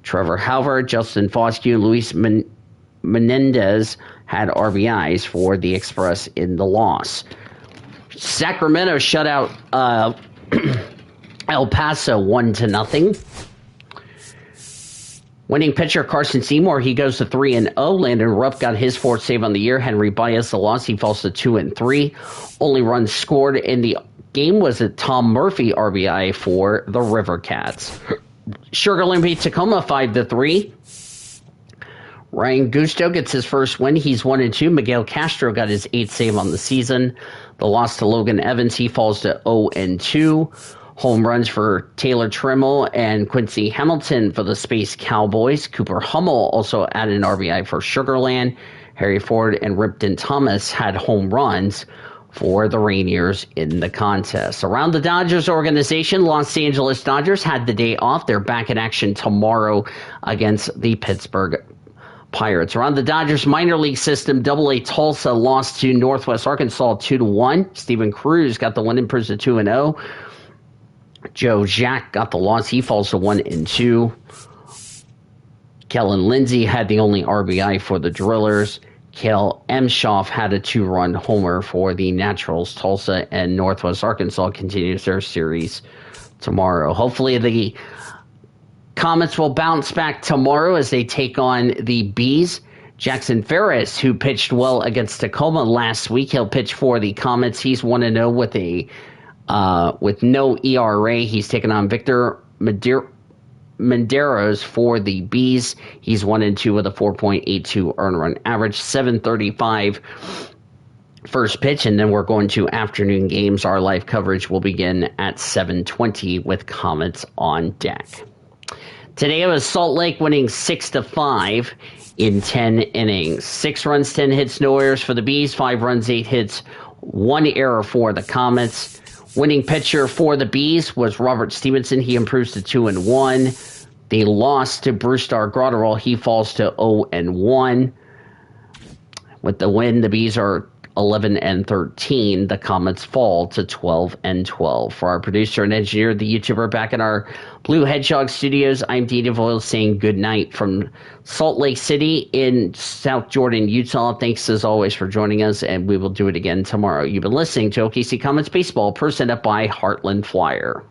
Trevor Halver, Justin Foscue, and Luis Menendez had RBIs for the Express in the loss. Sacramento shut out El Paso 1-0. Winning pitcher Carson Seymour, he goes to 3-0. Landon Rupp got his 4th save on the year. Henry Baez, the loss, he falls to 2-3. Only run scored in the game was a Tom Murphy RBI for the River Cats. Sugar Land beat Tacoma 5-3. Ryan Gusto gets his first win. He's 1-2. Miguel Castro got his 8th save on the season. The loss to Logan Evans, he falls to 0-2. Home runs for Taylor Trimmel and Quincy Hamilton for the Space Cowboys. Cooper Hummel also added an RBI for Sugar Land. Harry Ford and Ripton Thomas had home runs for the Rainiers in the contest. Around the Dodgers organization, Los Angeles Dodgers had the day off. They're back in action tomorrow against the Pittsburgh Pirates. Around the Dodgers minor league system, AA Tulsa lost to Northwest Arkansas 2-1. Steven Cruz got the win, improves to 2-0. Joe Jack got the loss. He falls to 1-2. Kellen Lindsay had the only RBI for the Drillers. Cale Emshoff had a 2-run homer for the Naturals. Tulsa and Northwest Arkansas continues their series tomorrow. Hopefully the Comets will bounce back tomorrow as they take on the Bees. Jackson Ferris, who pitched well against Tacoma last week, he'll pitch for the Comets. He's 1-0 with no ERA. He's taken on Victor Menderos for the Bees. He's 1-2 with a 4.82 earned run average. 7:35 first pitch, and then we're going to afternoon games. Our live coverage will begin at 7:20 with Comets on deck. Today it was Salt Lake winning 6-5 in 10 innings. 6 runs, 10 hits, no errors for the Bees. 5 runs, 8 hits, 1 error for the Comets. Winning pitcher for the Bees was Robert Stevenson. He improves to 2-1. The loss to Brewstar Grotterell, he falls to 0-1. With the win, the Bees are 11-13. The Comets fall to 12-12. For our producer and engineer, the YouTuber, back in our Blue Hedgehog studios, I'm Dean DeVoyle saying good night from Salt Lake City in South Jordan, Utah. Thanks as always for joining us, and we will do it again tomorrow. You've been listening to OKC Comets Baseball, presented by Heartland Flyer.